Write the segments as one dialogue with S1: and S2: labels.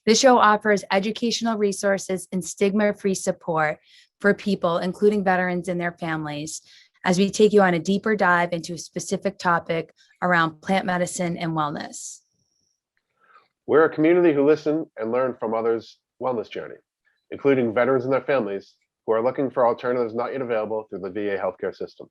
S1: This show offers educational resources and stigma-free support for people, including veterans and their families, as we take you on a deeper dive into a specific topic around plant medicine and wellness.
S2: We're a community who listen and learn from others' wellness journey, including veterans and their families who are looking for alternatives not yet available through the VA healthcare system.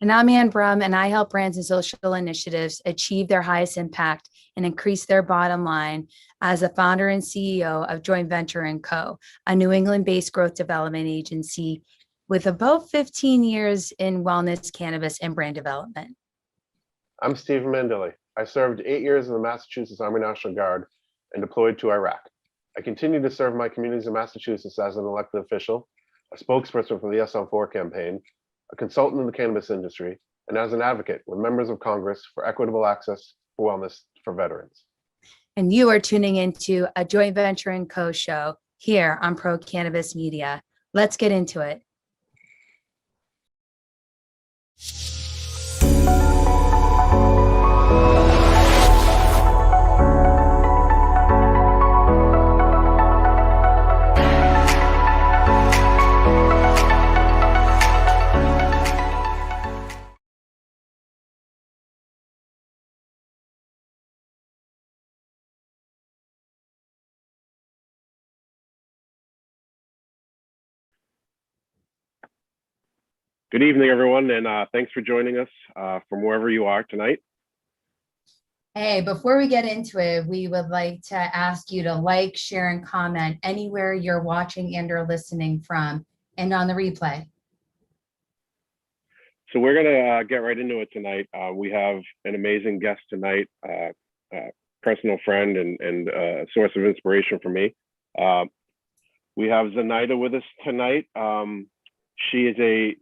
S1: And I'm Ann Brum, and I help brands and social initiatives achieve their highest impact and increase their bottom line as the founder and CEO of Joint Venture & Co., a New England-based growth development agency with about 15 years in wellness, cannabis, and brand development.
S2: I'm Stephen Mandilli. I served 8 years in the Massachusetts Army National Guard and deployed to Iraq. I continue to serve my communities in Massachusetts as an elected official, a spokesperson for the Yes on 4 campaign, a consultant in the cannabis industry, and as an advocate with members of Congress for equitable access for wellness for veterans.
S1: And you are tuning into a Joint Venture & Co. show here on Pro Cannabis Media. Let's get into it.
S2: Good evening, everyone, and thanks for joining us from wherever you are tonight.
S1: Hey, before we get into it, we would like to ask you to like, share, and comment anywhere you're watching and or listening from and on the replay.
S2: So we're going to get right into it tonight. We have an amazing guest tonight, personal friend and a source of inspiration for me. We have Zenaida with us tonight. She is a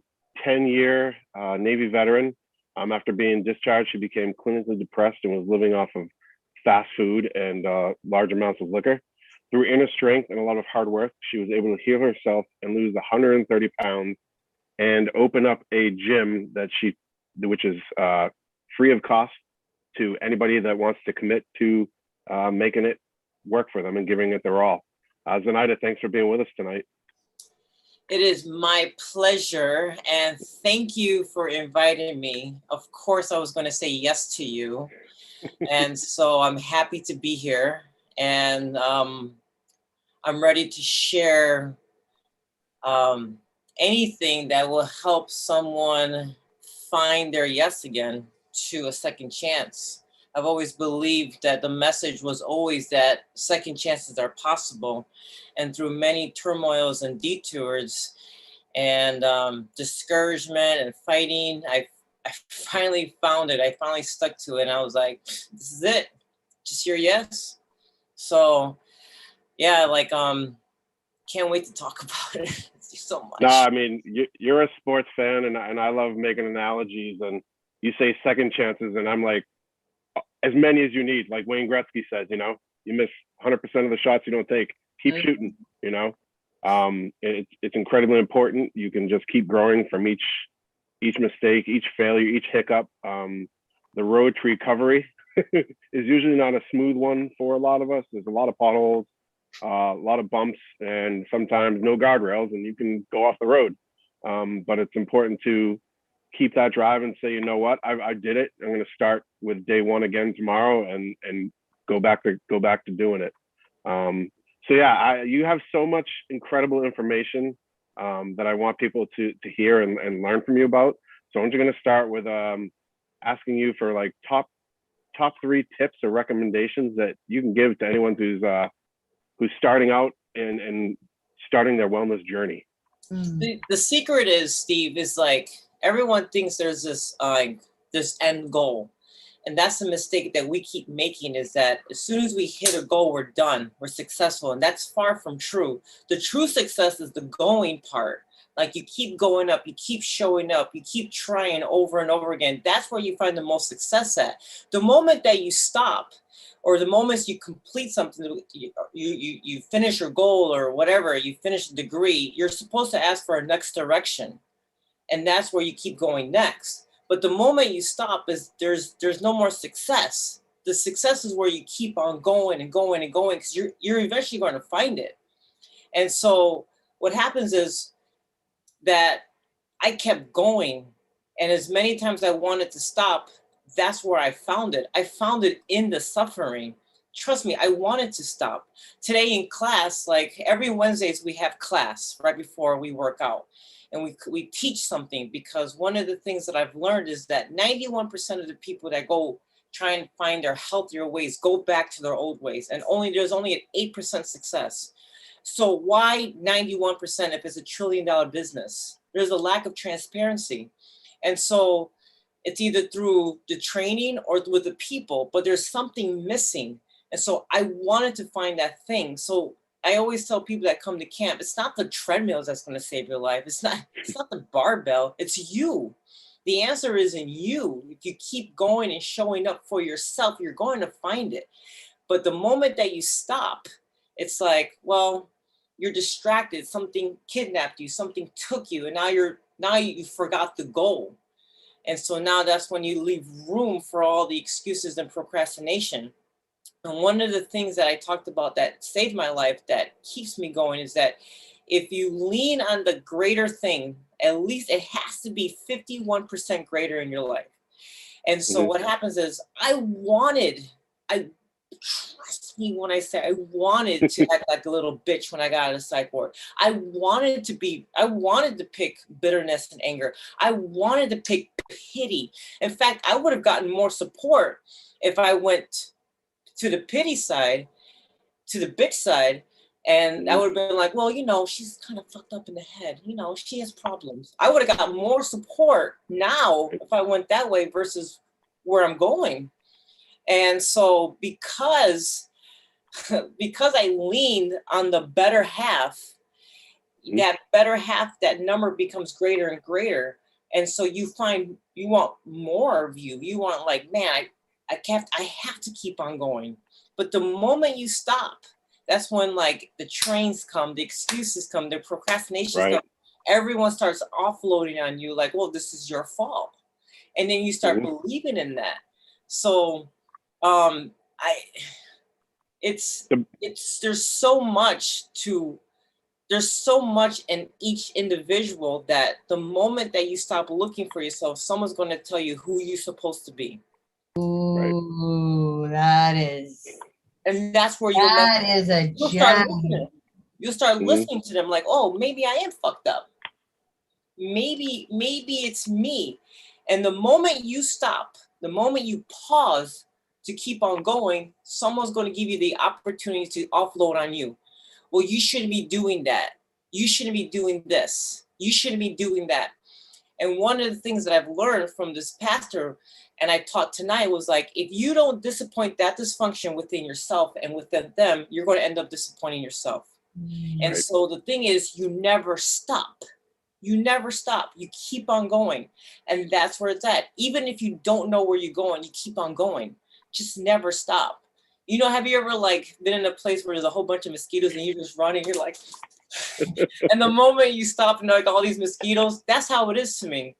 S2: 10-year Navy veteran. After being discharged, she became clinically depressed and was living off of fast food and large amounts of liquor. Through inner strength and a lot of hard work, she was able to heal herself and lose 130 pounds and open up a gym which is free of cost to anybody that wants to commit to making it work for them and giving it their all. Zenaida, thanks for being with us tonight.
S3: It is my pleasure, and thank you for inviting me. Of course, I was going to say yes to you, and so I'm happy to be here, and I'm ready to share anything that will help someone find their yes again to a second chance. I've always believed that the message was always that second chances are possible. And through many turmoils and detours and discouragement and fighting, I finally found it. I finally stuck to it. And I was like, this is it. Just your yes. So yeah, can't wait to talk about it. It's so much.
S2: No, I mean, you're a sports fan and I love making analogies, and you say second chances and I'm like, as many as you need. Like Wayne Gretzky says, you miss 100% of the shots you don't take. Keep shooting, It's incredibly important. You can just keep growing from each mistake, each failure, each hiccup. The road to recovery is usually not a smooth one for a lot of us. There's a lot of potholes, a lot of bumps, and sometimes no guardrails, and you can go off the road. But it's important to keep that drive and say, you know what, I did it. I'm going to start with day one again tomorrow and go back to doing it. So yeah, you have so much incredible information that I want people to hear and learn from you about. So I'm just going to start with asking you for like top 3 tips or recommendations that you can give to anyone who's starting out and starting their wellness journey.
S3: The secret is, Steve, is like everyone thinks there's this end goal. And that's the mistake that we keep making, is that as soon as we hit a goal, we're done, we're successful. And that's far from true. The true success is the going part. Like you keep going up, you keep showing up, you keep trying over and over again. That's where you find the most success at. The moment that you stop, or the moment you complete something, you finish your goal or whatever, you finish a degree, you're supposed to ask for a next direction. And that's where you keep going next. But the moment you stop, is there's no more success. the success is where you keep on going and going and going, because you're eventually going to find it. And so what happens is that I kept going, and as many times I wanted to stop, that's where I found it. I found it in the suffering. Trust me, I wanted to stop. Today in class, like every Wednesdays, we have class right before we work out. And we teach something, because one of the things that I've learned is that 91% of the people that go try and find their healthier ways go back to their old ways. And there's only an 8% success. So why 91% if it's $1 trillion business? There's a lack of transparency. And so it's either through the training or with the people, but there's something missing. And so I wanted to find that thing. So I always tell people that come to camp, it's not the treadmills that's going to save your life. It's not the barbell, it's you. The answer is in you. If you keep going and showing up for yourself, you're going to find it. But the moment that you stop, it's like, well, you're distracted. Something kidnapped you, something took you, and now you forgot the goal. And so now that's when you leave room for all the excuses and procrastination. And one of the things that I talked about that saved my life, that keeps me going, is that if you lean on the greater thing, at least it has to be 51% greater in your life. And so what happens is I trust me when I say I wanted to act like a little bitch when I got out of psych ward. I wanted to pick bitterness and anger. I wanted to pick pity. In fact, I would have gotten more support if I went to the pity side, to the bitch side, and I would have been like, well, she's kind of fucked up in the head. She has problems. I would have got more support now if I went that way versus where I'm going. And so because I leaned on the better half, that better half, that number becomes greater and greater. And so you want more of you. You want, like, man, I have to keep on going. But the moment you stop, that's when, like, the trains come, the excuses come, the procrastinations come. Everyone starts offloading on you, like, well, this is your fault. And then you start believing in that. So there's so much in each individual that the moment that you stop looking for yourself, someone's going to tell you who you're supposed to be.
S4: Ooh, that is.
S3: And that's where you'll start listening to them, like, oh, maybe I am fucked up. Maybe it's me. And the moment you stop, the moment you pause to keep on going, someone's going to give you the opportunity to offload on you. Well, you shouldn't be doing that. You shouldn't be doing this. You shouldn't be doing that. And one of the things that I've learned from this pastor, and I taught tonight, was like, if you don't disappoint that dysfunction within yourself and within them, you're going to end up disappointing yourself. And so the thing is, you never stop. You never stop. You keep on going. And that's where it's at. Even if you don't know where you're going, you keep on going. Just never stop. Have you ever, like, been in a place where there's a whole bunch of mosquitoes and you're just running, you're like, and the moment you stop and, like, all these mosquitoes, that's how it is to me.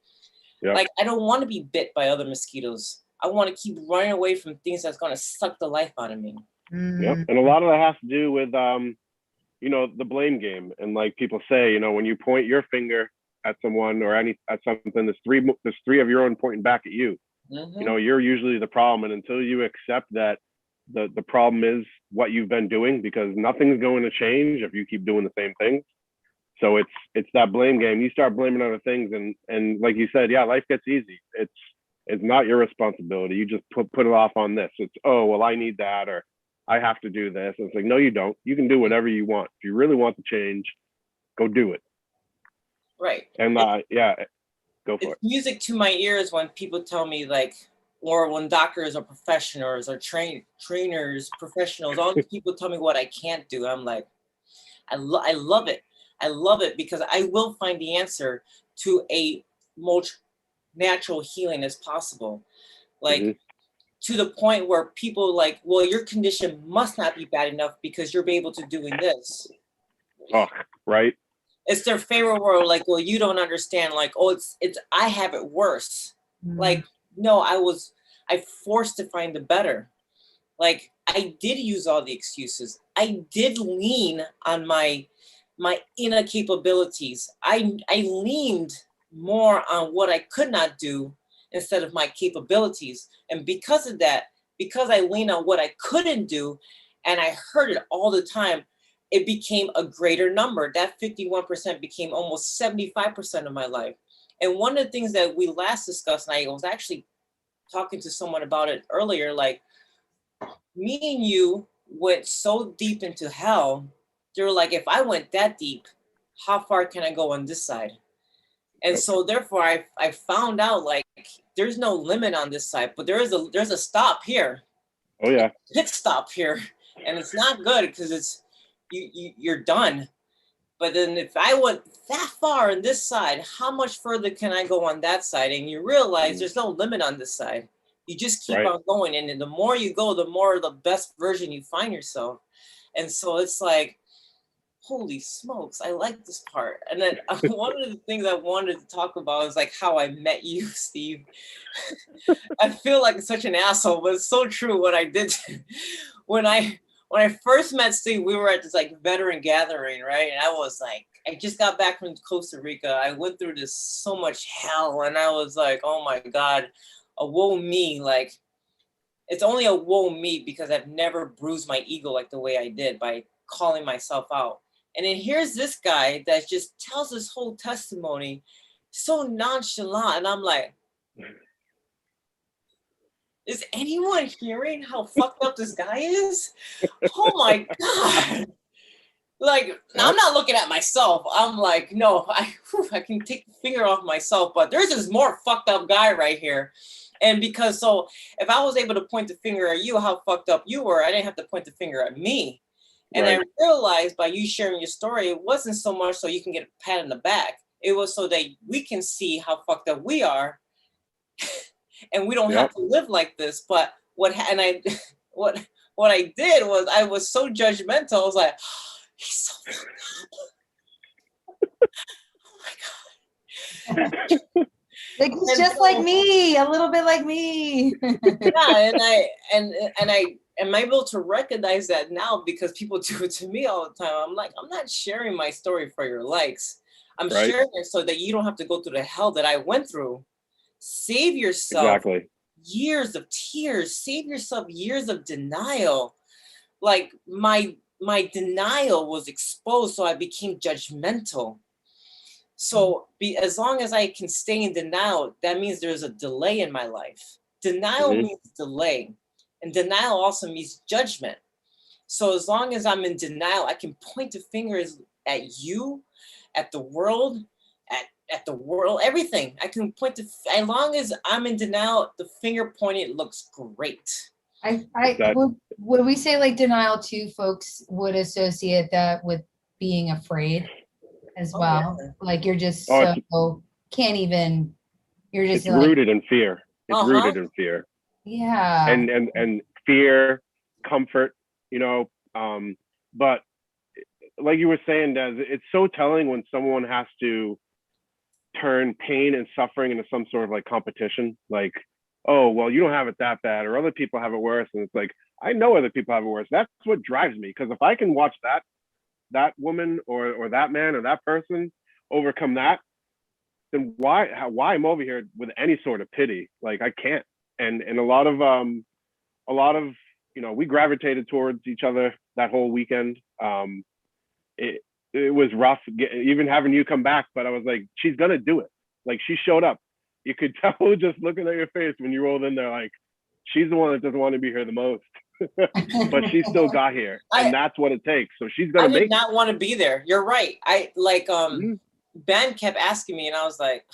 S3: Yep. Like, I don't want to be bit by other mosquitoes. I want to keep running away from things that's going to suck the life out of me.
S2: Yep. And a lot of that has to do with, the blame game. And like people say, when you point your finger at someone or at something, there's three of your own pointing back at you. You're usually the problem. And until you accept that the problem is what you've been doing, because nothing's going to change if you keep doing the same things. So it's that blame game. You start blaming other things, and like you said, life gets easy. It's not your responsibility. You just put it off on this. It's, oh, well, I need that, or I have to do this. And it's like, no, you don't. You can do whatever you want. If you really want to change, go do it.
S3: Right.
S2: And go for it.
S3: It's music to my ears when people tell me, like, or when doctors or professionals or trainers, professionals, all these people tell me what I can't do. I'm like, I love it. I love it, because I will find the answer to a most natural healing as possible. Like, to the point where people like, well, your condition must not be bad enough because you're able to doing this.
S2: Oh, right.
S3: It's their favorite word. Like, well, you don't understand. Like, oh, it's I have it worse. Like, no, I forced to find the better. Like I did use all the excuses. I did lean on my inner capabilities. I leaned more on what I could not do instead of my capabilities. And because of that, because I leaned on what I couldn't do and I heard it all the time, it became a greater number. That 51% became almost 75% of my life. And one of the things that we last discussed, and I was actually talking to someone about it earlier, like me and you went so deep into hell. They were like, if I went that deep, how far can I go on this side? And
S2: Yep.
S3: so therefore I found out like there's no limit on this side, but there's a stop here,
S2: Oh yeah.
S3: pit stop here. And it's not good because it's you're done. But then if I went that far on this side, how much further can I go on that side? And you realize there's no limit on this side. You just keep
S2: Right.
S3: on going. And then the more you go, the more the best version you find yourself. And so it's like, holy smokes, I like this part. And then one of the things I wanted to talk about is like how I met you, Steve. I feel like such an asshole, but it's so true what I did. when I when I first met Steve, we were at this like veteran gathering, right? And I was like, I just got back from Costa Rica. I went through this so much hell, and I was like, oh my God, a woe me. Like, it's only a woe me because I've never bruised my ego like the way I did by calling myself out. And then here's this guy that just tells his whole testimony so nonchalant. And I'm like, is anyone hearing how fucked up this guy is? Oh my God. Like, now I'm not looking at myself. I'm like, no, I can take the finger off myself, but there's this more fucked up guy right here. And because so if I was able to point the finger at you, how fucked up you were, I didn't have to point the finger at me. And
S2: Right.
S3: I realized by you sharing your story, it wasn't so much so you can get a pat on the back. It was so that we can see how fucked up we are and we don't have
S2: Yep.
S3: to live like this. But what what I did was I was so judgmental. I was like, he's so fucked up. Oh my God.
S1: Like he's
S3: And
S1: just
S3: so-
S1: like me, a little bit like me.
S3: Yeah, and I am able to recognize that now because people do it to me all the time. I'm like, I'm not sharing my story for your likes. I'm
S2: Right.
S3: sharing it so that you don't have to go through the hell that I went through. Save yourself
S2: Exactly.
S3: years of tears. Save yourself years of denial. Like my denial was exposed, so I became judgmental. So as long as I can stay in denial, that means there's a delay in my life. Denial
S2: Mhm.
S3: means delay, and denial also means judgment. So as long as I'm in denial, I can point the fingers at you, at the world, at the world, everything. I can point to as long as I'm in denial, the finger pointed looks great.
S2: That-
S1: Would we say like denial too, folks would associate that with being afraid as
S3: Oh,
S1: well?
S3: yeah.
S1: Like you're just
S2: Oh,
S1: so can't even, you're just
S2: It's
S1: like,
S2: rooted in fear. It's
S3: Uh-huh.
S2: rooted in fear.
S1: yeah.
S2: And fear, comfort, you know. But like you were saying, Des, it's so telling when someone has to turn pain and suffering into some sort of like competition. Like, oh, well, you don't have it that bad, or other people have it worse. And it's like, I know other people have it worse. That's what drives me. Because if I can watch that woman or that man or that person overcome that, then why I'm over here with any sort of pity? Like I can't. And a lot of we gravitated towards each other that whole weekend. It was rough even having you come back, but I was like, she's gonna do it. Like she showed up. You could tell just looking at your face when you rolled in there, like she's the one that doesn't want to be here the most. But she still got here, and that's what it takes. So she's gonna
S3: I did
S2: make
S3: not want to be there. You're right. I like
S2: Mhm.
S3: Ben kept asking me, and I was like,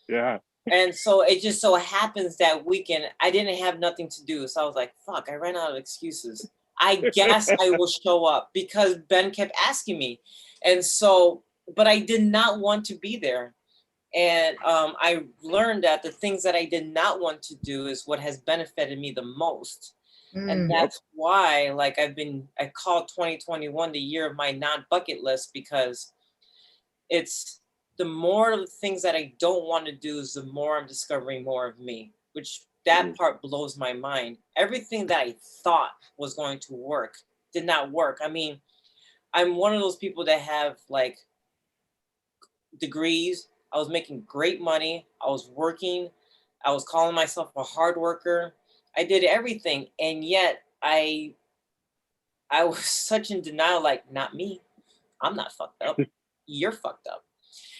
S2: Yeah.
S3: and so it just so happens that weekend I didn't have nothing to do. So I was like, fuck, I ran out of excuses. I guess I will show up because Ben kept asking me. And so, but I did not want to be there. And I learned that the things that I did not want to do is what has benefited me the most. And
S1: Mm.
S3: that's why, like, I call 2021 the year of my non-bucket list because it's the more of the things that I don't want to do is the more I'm discovering more of me, which that part blows my mind. Everything that I thought was going to work did not work. I mean, I'm one of those people that have like degrees. I was making great money. I was working. I was calling myself a hard worker. I did everything, and yet I was such in denial. Like, not me. I'm not fucked up. You're fucked up.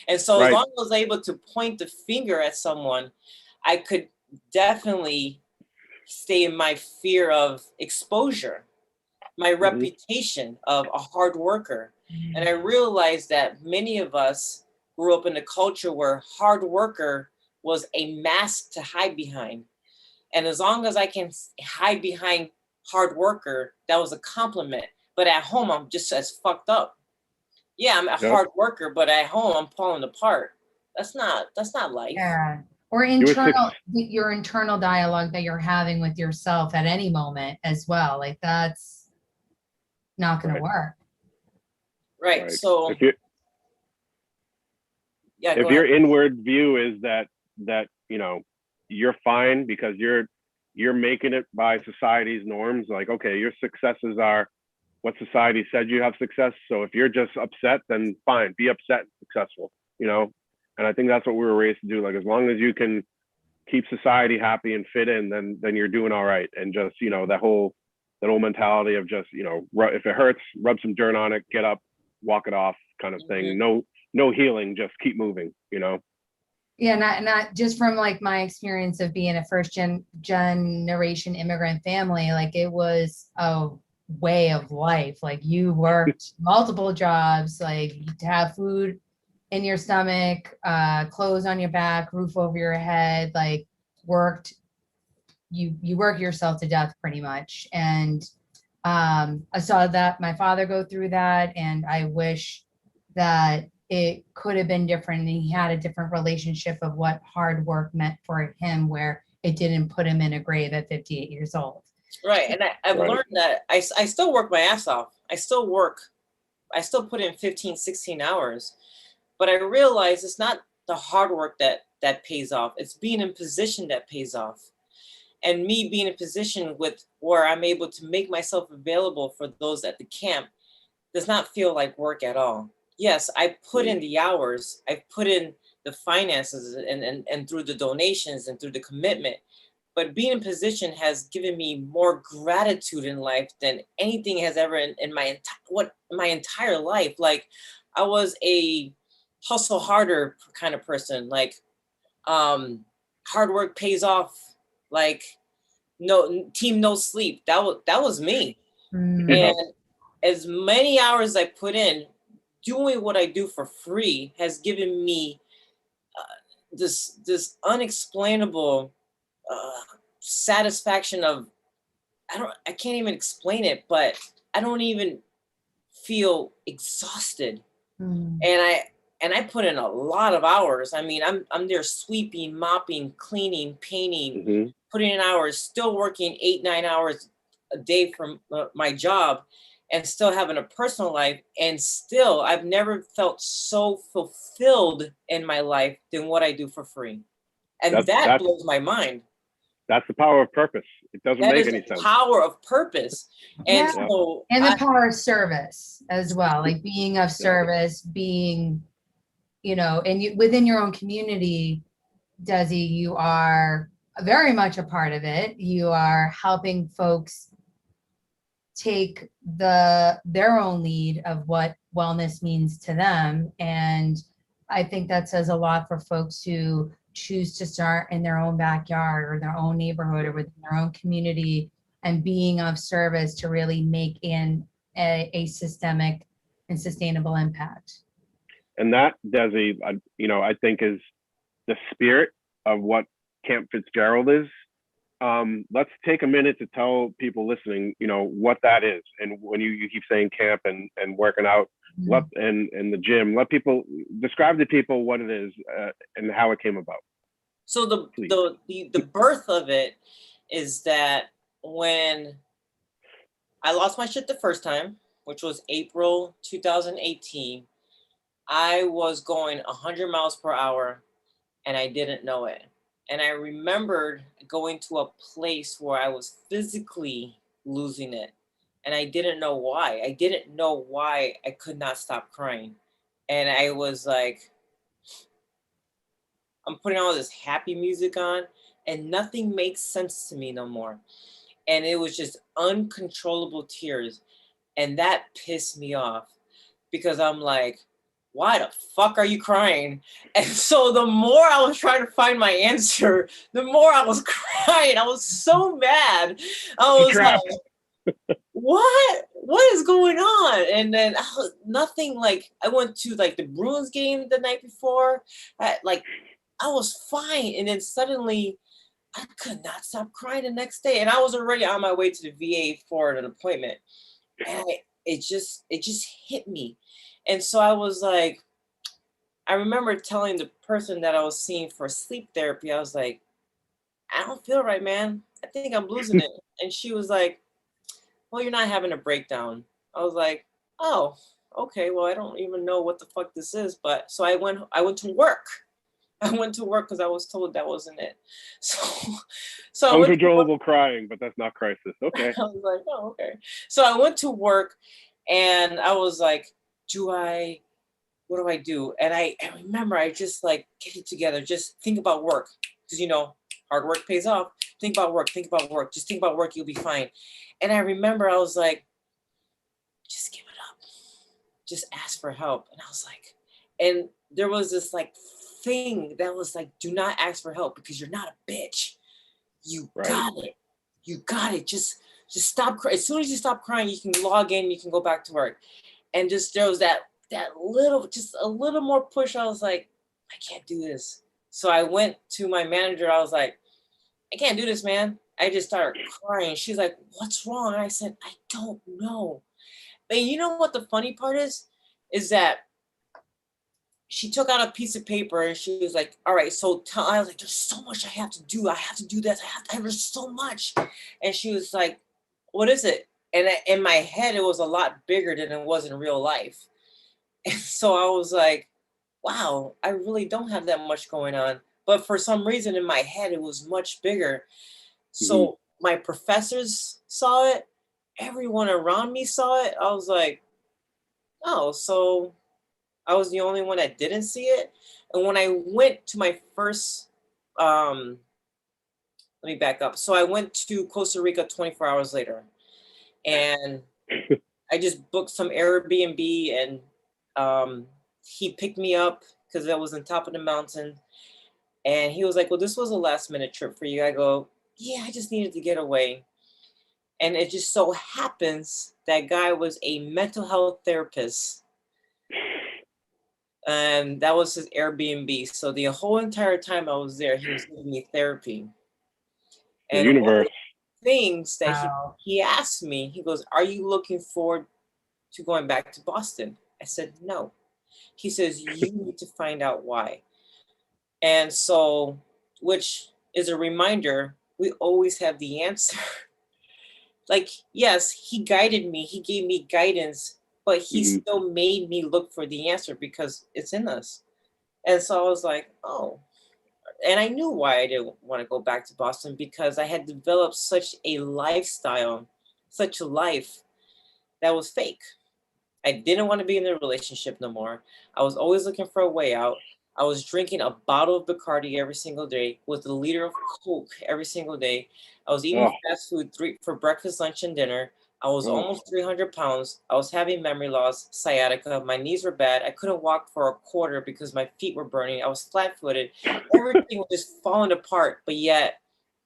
S3: And so, as
S2: Right.
S3: long as I was able to point the finger at someone, I could definitely stay in my fear of exposure, my reputation of a hard worker. And I realized that many of us grew up in a culture where hard worker was a mask to hide behind. And as long as I can hide behind hard worker, that was a compliment. But at home, I'm just as fucked up. Yeah, I'm a
S2: Yep.
S3: hard worker, but at home, I'm falling apart. That's not life.
S1: Yeah. Or
S2: You were six-
S1: your internal dialogue that you're having with yourself at any moment as well. Like that's not going
S2: Right.
S1: to work.
S3: Right.
S2: Right.
S3: So
S2: If you
S3: yeah,
S2: if
S3: go
S2: your
S3: ahead.
S2: inward view is that you know you're fine because you're making it by society's norms, like, okay, your successes are what society said you have success. So if you're just upset, then fine, be upset and successful, you know? And I think that's what we were raised to do. Like, as long as you can keep society happy and fit in, then you're doing all right. And just, that whole mentality of just, if it hurts, rub some dirt on it, get up, walk it off kind of thing. No healing, just keep moving,
S1: Yeah, not just from like my experience of being a first generation immigrant family, like it was a way of life. Like you worked multiple jobs, like to have food in your stomach, clothes on your back, roof over your head, like you work yourself to death pretty much. And I saw that my father go through that, and I wish that it could have been different and he had a different relationship of what hard work meant for him, where it didn't put him in a grave at 58 years old.
S3: Right. And I've
S2: Right.
S3: learned that I still work my ass off. I still work. I still put in 15, 16 hours. But I realize it's not the hard work that pays off. It's being in position that pays off. And me being in a position with where I'm able to make myself available for those at the camp does not feel like work at all. Yes, I put in the hours, I put in the finances and through the donations and through the commitment. But being in position has given me more gratitude in life than anything has ever in my entire life. Like, I was a hustle harder kind of person. Like, hard work pays off. Like, no sleep. That was me.
S2: Yeah.
S3: And as many hours I put in, doing what I do for free has given me this unexplainable satisfaction of I can't even explain it, but I don't even feel exhausted. And I put in a lot of hours. I mean, I'm there sweeping, mopping, cleaning, painting, putting in hours, still working 8-9 hours a day from my job, and still having a personal life. And still, I've never felt so fulfilled in my life than what I do for free. And that blows my mind.
S2: That's the power of purpose. It doesn't
S3: That
S2: make
S3: is
S2: any
S3: the
S2: sense.
S3: power of purpose. And
S1: Yeah.
S3: so
S1: And the power of service as well, like being of service, being, and within your own community, Desi, you are very much a part of it. You are helping folks take their own lead of what wellness means to them. And I think that says a lot for folks who choose to start in their own backyard or their own neighborhood or within their own community, and being of service to really make a systemic and sustainable impact.
S2: And that, Desi, I think is the spirit of what Camp Fitzgerald is. Let's take a minute to tell people listening, what that is. And when you keep saying camp and working out, and the gym, let people describe to people what it is and how it came about.
S3: So the birth of it is that when I lost my shit the first time, which was April 2018, I was going 100 miles per hour and I didn't know it. And I remembered going to a place where I was physically losing it. And I didn't know why. I didn't know why I could not stop crying. And I was like, I'm putting all this happy music on, and nothing makes sense to me no more. And it was just uncontrollable tears. And that pissed me off because I'm like, why the fuck are you crying? And so the more I was trying to find my answer, the more I was crying. I was so mad. I was like,
S2: Trapped.
S3: what is going on? And then nothing, like I went to like the Bruins game the night before. Like I was fine. And then suddenly I could not stop crying the next day. And I was already on my way to the VA for an appointment. And it just hit me. And so I was like, I remember telling the person that I was seeing for sleep therapy, I was like, I don't feel right, man. I think I'm losing it. And she was like, well, you're not having a breakdown. I was like, oh, okay. Well, I don't even know what the fuck this is. But so I went to work. I went to work because I was told that wasn't it. So I went to work.
S2: Uncontrollable crying, but that's not crisis. Okay.
S3: I was like, oh, okay. So I went to work and I was like, what do I do? And I remember I just like, get it together. Just think about work. Because, you know, hard work pays off. Think about work. Think about work. Just think about work. You'll be fine. And I remember I was like, just give it up. Just ask for help. And I was like, and there was this like thing that was like, do not ask for help because you're not a bitch. You
S2: Right.
S3: got it. You got it. Just stop crying. As soon as you stop crying, you can log in, you can go back to work. And just there was that little, just a little more push. I was like, I can't do this. So I went to my manager. I was like, I can't do this, man. I just started crying. She's like, what's wrong? And I said, I don't know. But you know what the funny part is? Is that she took out a piece of paper and she was like, all right, so I was like, there's so much I have to do. I have to do this. There's so much. And she was like, what is it? And in my head, it was a lot bigger than it was in real life. And so I was like, wow, I really don't have that much going on. But for some reason in my head, it was much bigger. So my professors saw it. Everyone around me saw it. I was like, oh, so I was the only one that didn't see it. And when I went to my first, let me back up. So I went to Costa Rica 24 hours later. And I just booked some Airbnb and he picked me up because I was on top of the mountain. And he was like, well, this was a last minute trip for you. I go, yeah, I just needed to get away. And it just so happens that guy was a mental health therapist. And that was his Airbnb. So the whole entire time I was there, he was giving me therapy.
S2: The
S3: And
S2: universe.
S3: things that
S1: Wow.
S3: he asked me, he goes, are you looking forward to going back to Boston? I said, no. He says, you need to find out why. And so, which is a reminder, we always have the answer. Like, yes, he guided me, he gave me guidance, but he still made me look for the answer because it's in us. And so I was like, oh, and I knew why I didn't want to go back to Boston because I had developed such a lifestyle, such a life that was fake. I didn't want to be in a relationship no more. I was always looking for a way out. I was drinking a bottle of Bacardi every single day with a liter of Coke every single day. I was eating fast food for breakfast, lunch, and dinner. I was almost 300 pounds. I was having memory loss, sciatica. My knees were bad. I couldn't walk for a quarter because my feet were burning. I was flat-footed. Everything was just falling apart, but yet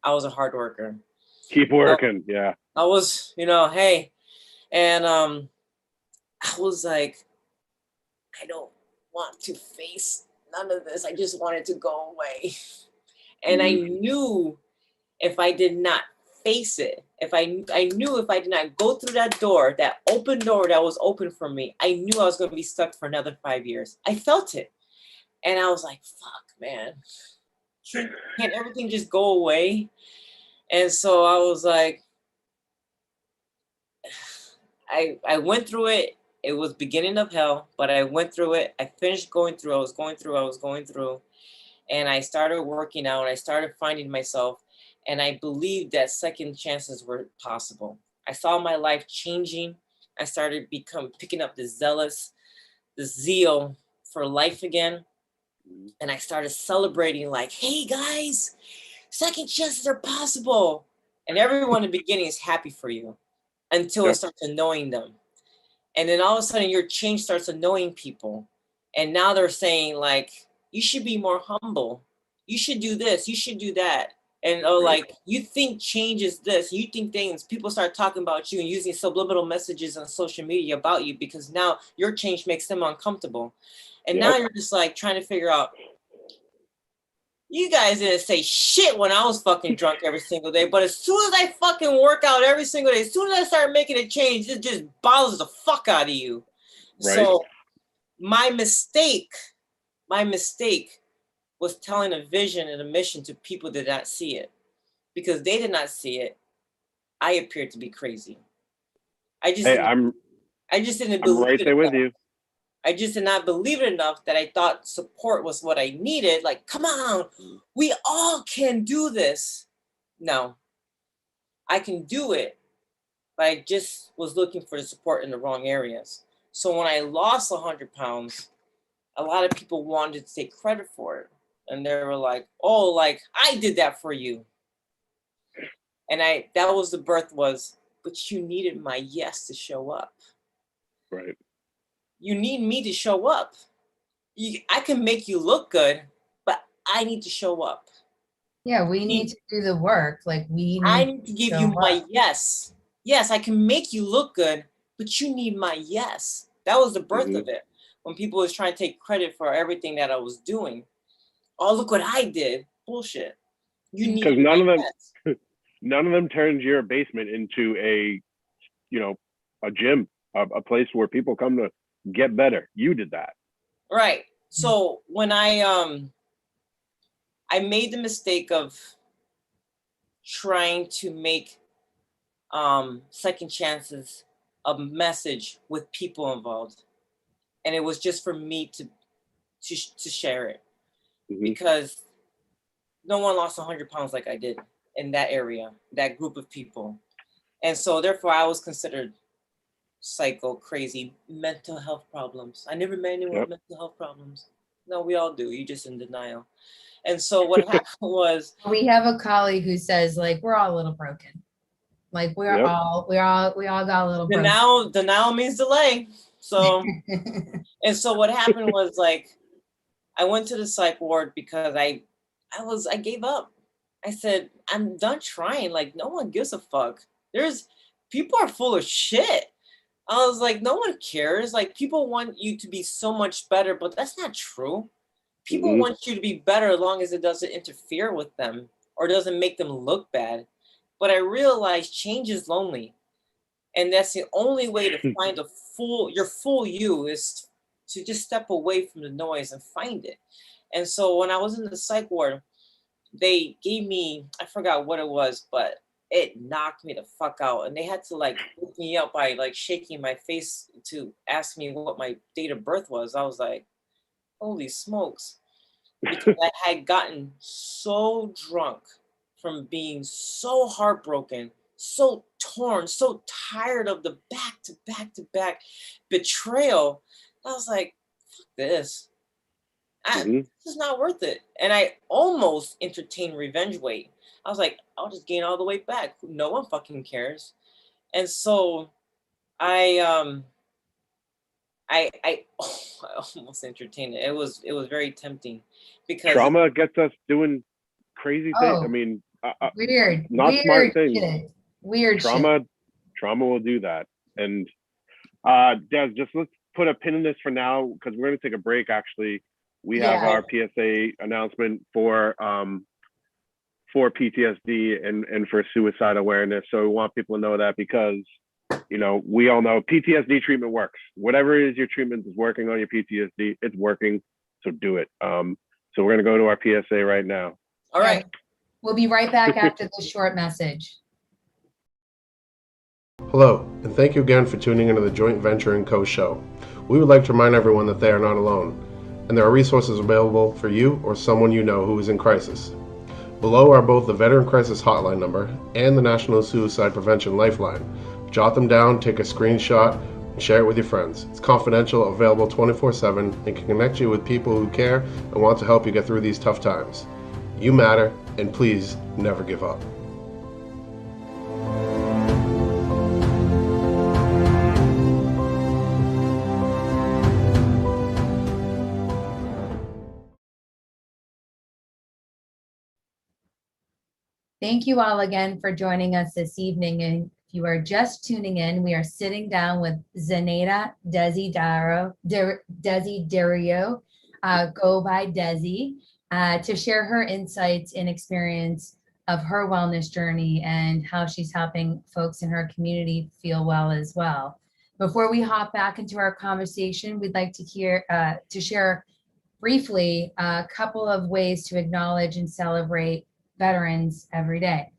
S3: I was a hard worker.
S2: Keep working. Yeah.
S3: I was, hey. And I was like, I don't want to face none of this. I just wanted to go away. And I knew if I did not face it, I knew if I did not go through that door, that open door that was open for me, I knew I was going to be stuck for another 5 years. I felt it. And I was like, fuck, man. Can't everything just go away? And so I was like, I went through it. It was beginning of hell, but I went through it. I finished going through. I was going through. and I started working out, and I started finding myself, and I believed that second chances were possible. I saw my life changing. I started picking up the zeal for life again. And I started celebrating like, hey guys, second chances are possible. And everyone in the beginning is happy for you until it
S2: Yep.
S3: starts annoying them. And then all of a sudden your change starts annoying people. And now they're saying like, you should be more humble. You should do this. You should do that. And like, you think change is this, you think things, people start talking about you and using subliminal messages on social media about you because now your change makes them uncomfortable. And now you're just like trying to figure out, you guys didn't say shit when I was fucking drunk every single day, but as soon as I fucking work out every single day, as soon as I start making a change, it just bothers the fuck out of you.
S2: Right.
S3: So my mistake was telling a vision and a mission to people that did not see it. Because they did not see it, I appeared to be crazy. I just didn't
S2: I'm
S3: believe
S2: right
S3: it
S2: there with
S3: enough.
S2: you.
S3: I just did not believe it enough that I thought support was what I needed. Like, come on, we all can do this. No, I can do it, but I just was looking for the support in the wrong areas. So when I lost 100 pounds, a lot of people wanted to take credit for it. And they were like, oh, like, I did that for you. And that was the birth was, but you needed my yes to show up.
S2: Right.
S3: You need me to show up. I can make you look good, but I need to show up.
S1: Yeah, we need to do the work. Like
S3: I need to give you
S1: show
S3: my
S1: up.
S3: yes. Yes, I can make you look good, but you need my yes. That was the birth of it. When people was trying to take credit for everything that I was doing. Oh, look what I did. Bullshit. You need
S2: Because none of them,
S3: yes.
S2: none of them turned your basement into a gym, a place where people come to get better. You did that.
S3: Right. So when I made the mistake of trying to make second chances a message with people involved, and it was just for me to share it because no one lost 100 pounds like I did in that area, that group of people. And so therefore I was considered psycho, crazy, mental health problems. I never met anyone with mental health problems. No, we all do. You just in denial. And so what happened was,
S1: We have a colleague who says like we're all a little broken. Like we all got a little broken.
S3: denial means delay. So and so what happened was like I went to the psych ward because I gave up. I said, I'm done trying. Like no one gives a fuck. People are full of shit. I was like, no one cares. Like people want you to be so much better, but that's not true. People want you to be better as long as it doesn't interfere with them or doesn't make them look bad. But I realized change is lonely. And that's the only way to find your full you is to just step away from the noise and find it. And so when I was in the psych ward, they gave me, I forgot what it was, but it knocked me the fuck out. And they had to like wake me up by like shaking my face to ask me what my date of birth was. I was like, holy smokes. Because I had gotten so drunk from being so heartbroken, so torn, so tired of the back to back to back betrayal. I was like, fuck this. This is not worth it. And I almost entertained revenge weight. I was like, I'll just gain all the way back. No one fucking cares. And so I almost entertained it. It was very tempting because
S2: trauma gets us doing crazy things. I mean, not smart things.
S1: Shit. Weird
S2: trauma.
S1: shit.
S2: Trauma will do that. And Des, just let's put a pin in this for now because we're going to take a break. Actually, we have our PSA announcement for PTSD and for suicide awareness. So we want people to know that because, we all know PTSD treatment works. Whatever it is your treatment is working on your PTSD, it's working. So do it. So we're going to go to our PSA right now.
S3: All right.
S1: We'll be right back after this short message.
S4: Hello, and thank you again for tuning into the Joint Venture & Co. show. We would like to remind everyone that they are not alone. and there are resources available for you or someone you know who is in crisis. Below are both the Veteran Crisis Hotline number and the National Suicide Prevention Lifeline. Jot them down, take a screenshot, and share it with your friends. It's confidential, available 24/7, and can connect you with people who care and want to help you get through these tough times. You matter, and please never give up.
S1: Thank you all again for joining us this evening. And if you are just tuning in, we are sitting down with Zenaida Desidario, go by Desi, to share her insights and experience of her wellness journey and how she's helping folks in her community feel well as well. Before we hop back into our conversation, we'd like to share briefly a couple of ways to acknowledge and celebrate veterans every day.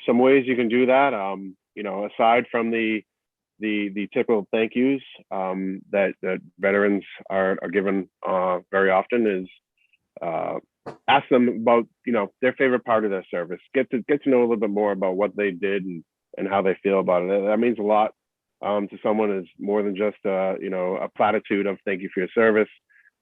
S2: Some ways you can do that, aside from the typical thank yous that veterans are given very often, is ask them about their favorite part of their service. Get to know a little bit more about what they did and how they feel about it. That means a lot to someone. Is more than just a platitude of thank you for your service.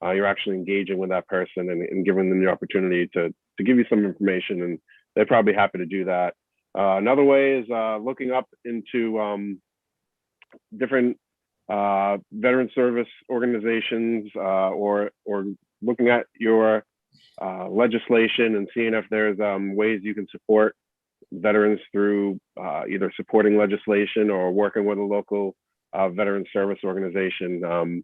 S2: You're actually engaging with that person and giving them the opportunity to give you some information, and they're probably happy to do that. Another way is looking up into different veteran service organizations, or looking at your legislation and seeing if there's ways you can support veterans through either supporting legislation or working with a local veteran service organization.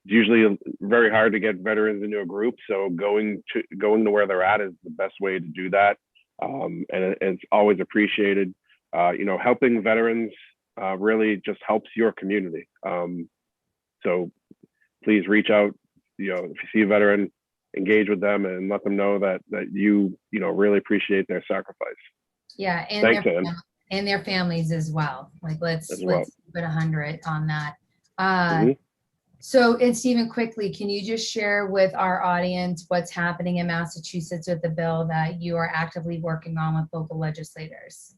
S2: It's usually very hard to get veterans into a group, so going to where they're at is the best way to do that, and it's always appreciated. Helping veterans really just helps your community. So please reach out. If you see a veteran, engage with them and let them know that you really appreciate their sacrifice.
S1: Yeah,
S2: Thanks,
S1: and their families as well. Like let's keep it 100 on that. So, and Stephen, quickly, can you just share with our audience what's happening in Massachusetts with the bill that you are actively working on with local legislators?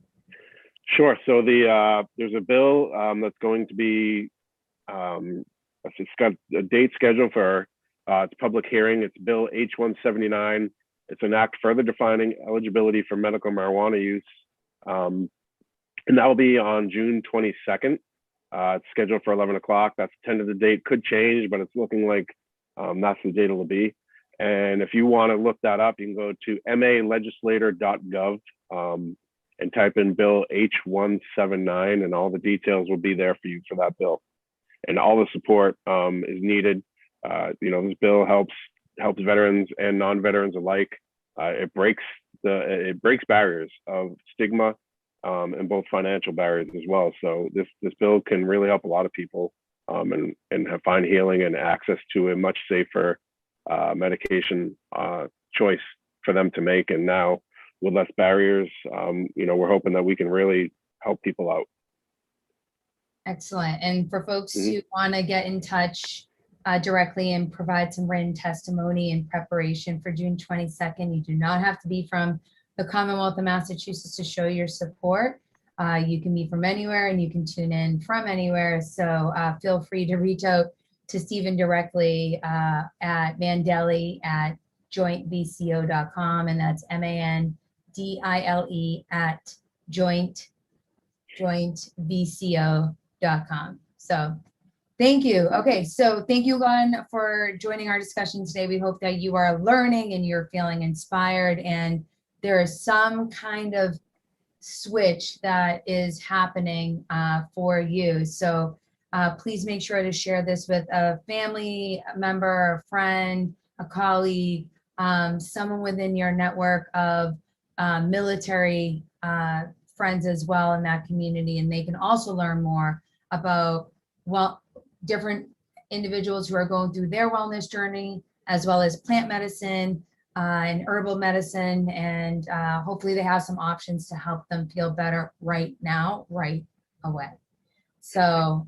S2: Sure. So there's a bill that's going to be, it's got a date scheduled for its public hearing. It's Bill H-179. It's an act further defining eligibility for medical marijuana use. And that will be on June 22nd. It's scheduled for 11 o'clock. That's tentative date. Could change, but it's looking like that's the date it'll be. And if you want to look that up, you can go to malegislator.gov and type in Bill H-179, and all the details will be there for you for that bill. And all the support is needed. This bill helps veterans and non-veterans alike. It breaks barriers of stigma, and both financial barriers as well. So this bill can really help a lot of people and find healing and access to a much safer medication choice for them to make. And now with less barriers, we're hoping that we can really help people out.
S1: Excellent. And for folks who want to get in touch directly and provide some written testimony in preparation for June 22nd, you do not have to be from the Commonwealth of Massachusetts to show your support. You can be from anywhere and you can tune in from anywhere. So feel free to reach out to Stephen directly at mandeli@jointvco.com, and that's MANDILE at jointvco.com. So thank you. Okay, so thank you again for joining our discussion today. We hope that you are learning and you're feeling inspired, and there is some kind of switch that is happening for you. So please make sure to share this with a family member, a friend, a colleague, someone within your network of military friends as well in that community, and they can also learn more about different individuals who are going through their wellness journey, as well as plant medicine and herbal medicine, and hopefully they have some options to help them feel better right now, right away. So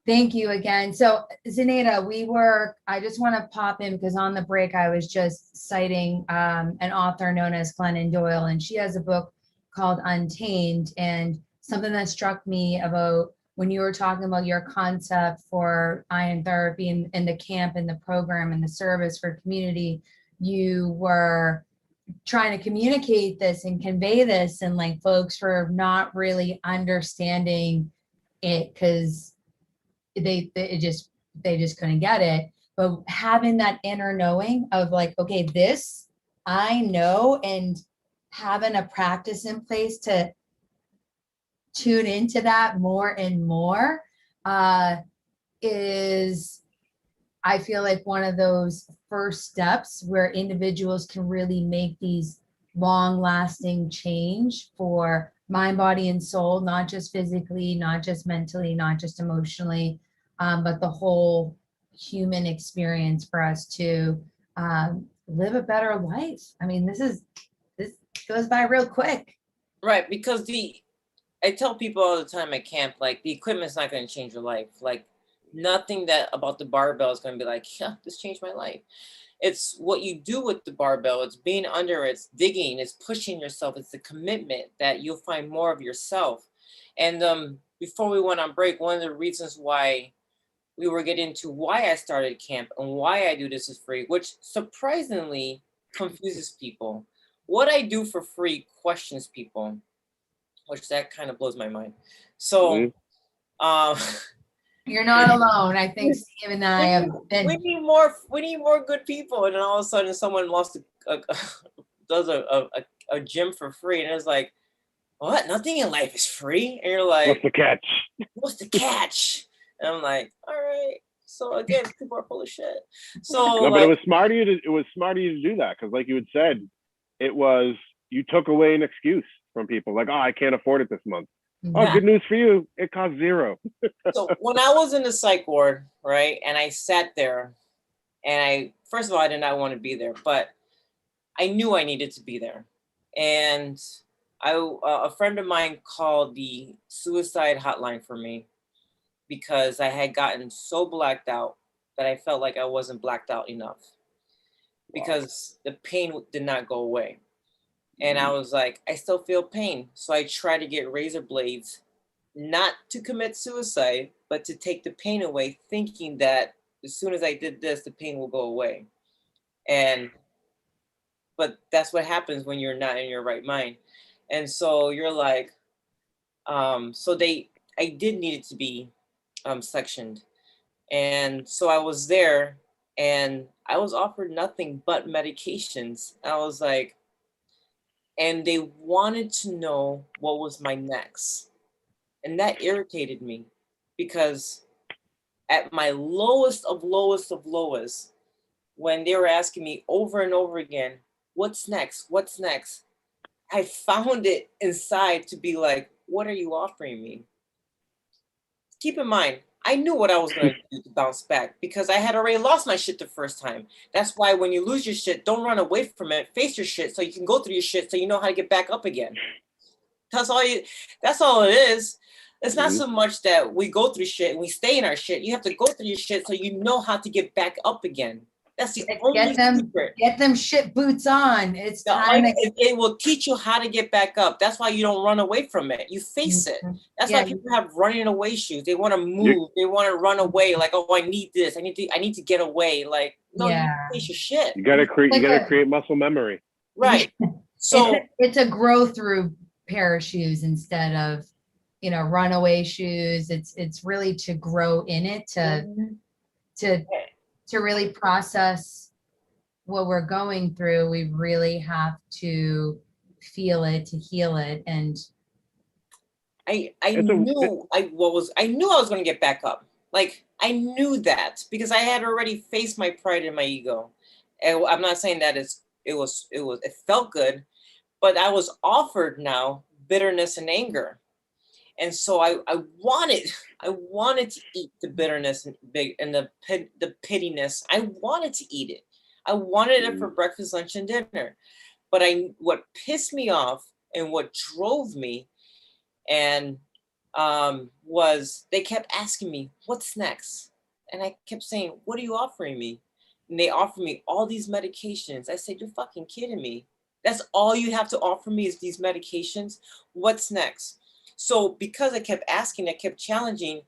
S1: Thank you again. So Zenaida, I just want to pop in because on the break, I was just citing an author known as Glennon Doyle, and she has a book called Untamed. And something that struck me about when you were talking about your concept for iron therapy and the camp and the program and the service for community, you were trying to communicate this and convey this, and like folks were not really understanding it because they just couldn't get it. But having that inner knowing of like, okay, this I know, and having a practice in place to tune into that more and more is, I feel like, one of those first steps where individuals can really make these long lasting change for mind, body, and soul, not just physically, not just mentally, not just emotionally, but the whole human experience for us to live a better life. I mean, this goes by real quick.
S3: Right, because I tell people all the time at camp, like the equipment's not going to change your life. Like nothing that about the barbell is going to be like, yeah, this changed my life. It's what you do with the barbell. It's being under, it's digging, it's pushing yourself. It's the commitment that you'll find more of yourself. And before we went on break, one of the reasons why we were getting to why I started camp and why I do this is free, which surprisingly confuses people. What I do for free questions people, which that kind of blows my mind. So,
S1: You're not alone. I think Steve and I have been.
S3: We need more good people, and then all of a sudden, someone does a gym for free, and it's like, what? Nothing in life is free, and you're like,
S2: What's the catch?
S3: What's the catch? And I'm like, all right. So again, people are full of shit. So,
S2: no, but it was smart of you to do that, because like you had said, you took away an excuse from people, like, oh, I can't afford it this month. Oh, good news for you. It costs $0.
S3: So when I was in the psych ward, right, and I sat there, and first of all, I did not want to be there, but I knew I needed to be there. And a friend of mine called the suicide hotline for me because I had gotten so blacked out that I felt like I wasn't blacked out enough because the pain did not go away. And I was like, I still feel pain. So I tried to get razor blades, not to commit suicide, but to take the pain away, thinking that as soon as I did this, the pain will go away. But that's what happens when you're not in your right mind. And so you're like, I did need it to be sectioned. And so I was there and I was offered nothing but medications. I was like, and they wanted to know what was my next. And that irritated me because at my lowest of lowest of lowest, when they were asking me over and over again, what's next? What's next? I found it inside to be like, what are you offering me? Keep in mind, I knew what I was going to do to bounce back because I had already lost my shit the first time. That's why when you lose your shit, don't run away from it. Face your shit so you can go through your shit so you know how to get back up again. That's all it is. It's not so much that we go through shit and we stay in our shit. You have to go through your shit so you know how to get back up again. That's the only secret.
S1: Get them shit boots on. It's time
S3: it will teach you how to get back up. That's why you don't run away from it. You face it. That's why people have running away shoes. They want to move. They want to run away. Like, oh, I need this. I need to get away. Like, no, you face your shit.
S2: You gotta create muscle memory.
S3: Right. So
S1: it's a grow through pair of shoes instead of, runaway shoes. It's really to grow in it, to really process what we're going through. We really have to feel it to heal it. And
S3: I knew I was going to get back up. Like, I knew that because I had already faced my pride and my ego. And I'm not saying that it felt good, but I was offered now bitterness and anger. And so I wanted to eat the bitterness and the pittiness. I wanted to eat it. I wanted it for breakfast, lunch, and dinner. But what pissed me off and what drove me, and was they kept asking me, what's next? And I kept saying, what are you offering me? And they offered me all these medications. I said, you're fucking kidding me. That's all you have to offer me is these medications. What's next? So because I kept asking, I kept challenging,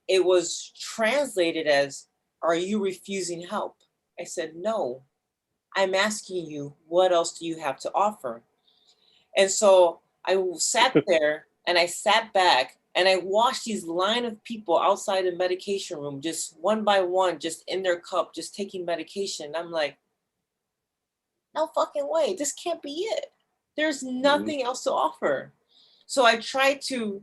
S3: it was translated as, are you refusing help? I said, no, I'm asking you, what else do you have to offer? And so I sat there and I sat back and I watched these line of people outside the medication room, just one by one, just in their cup, just taking medication. I'm like, no fucking way. This can't be it. There's nothing else to offer. So I tried to,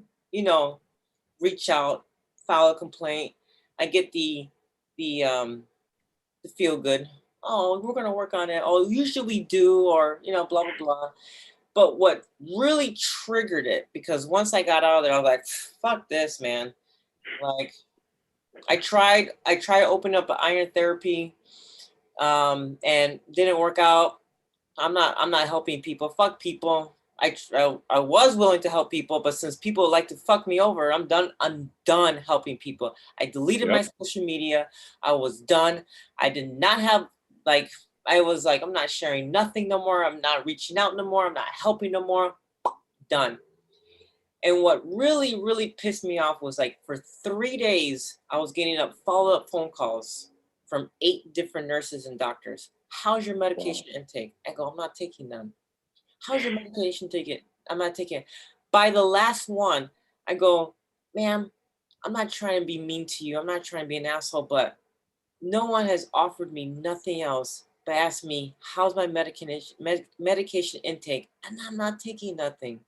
S3: reach out, file a complaint. I get the feel good. Oh, we're gonna work on it. Oh, usually we do, or blah blah blah. But what really triggered it, because once I got out of there, I was like, fuck this, man. Like I tried to open up an iron therapy, and didn't work out. I'm not helping people. Fuck people. I was willing to help people, but since people like to fuck me over, I'm done helping people. I deleted my social media. I was done. I did not have I was like, I'm not sharing nothing no more. I'm not reaching out no more. I'm not helping no more. Done. And what really, really pissed me off was like for 3 days, I was getting up follow-up phone calls from 8 different nurses and doctors. How's your medication intake? I go, I'm not taking them. How's your medication ticket? I'm not taking it. By the last one, I go, ma'am, I'm not trying to be mean to you. I'm not trying to be an asshole, but no one has offered me nothing else but asked me, how's my medication intake? And I'm not taking nothing.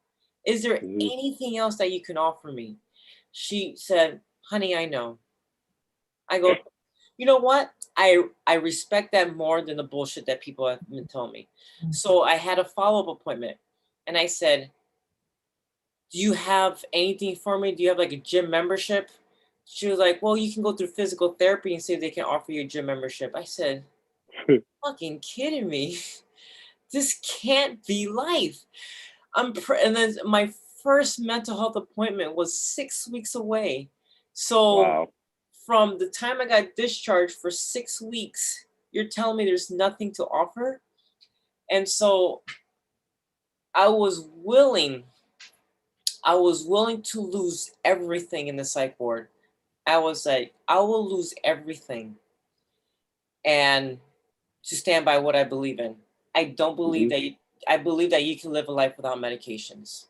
S3: Is there anything else that you can offer me? She said, honey, I know. I go, you know what? I respect that more than the bullshit that people have been telling me. So I had a follow-up appointment and I said, do you have anything for me? Do you have like a gym membership? She was like, well, you can go through physical therapy and see if they can offer you a gym membership. I said, fucking kidding me. This can't be life. And then my first mental health appointment was 6 weeks away. So from the time I got discharged for 6 weeks, you're telling me there's nothing to offer? And so I was willing to lose everything in the psych ward. I was like, I will lose everything and to stand by what I believe in. I don't believe I believe that you can live a life without medications.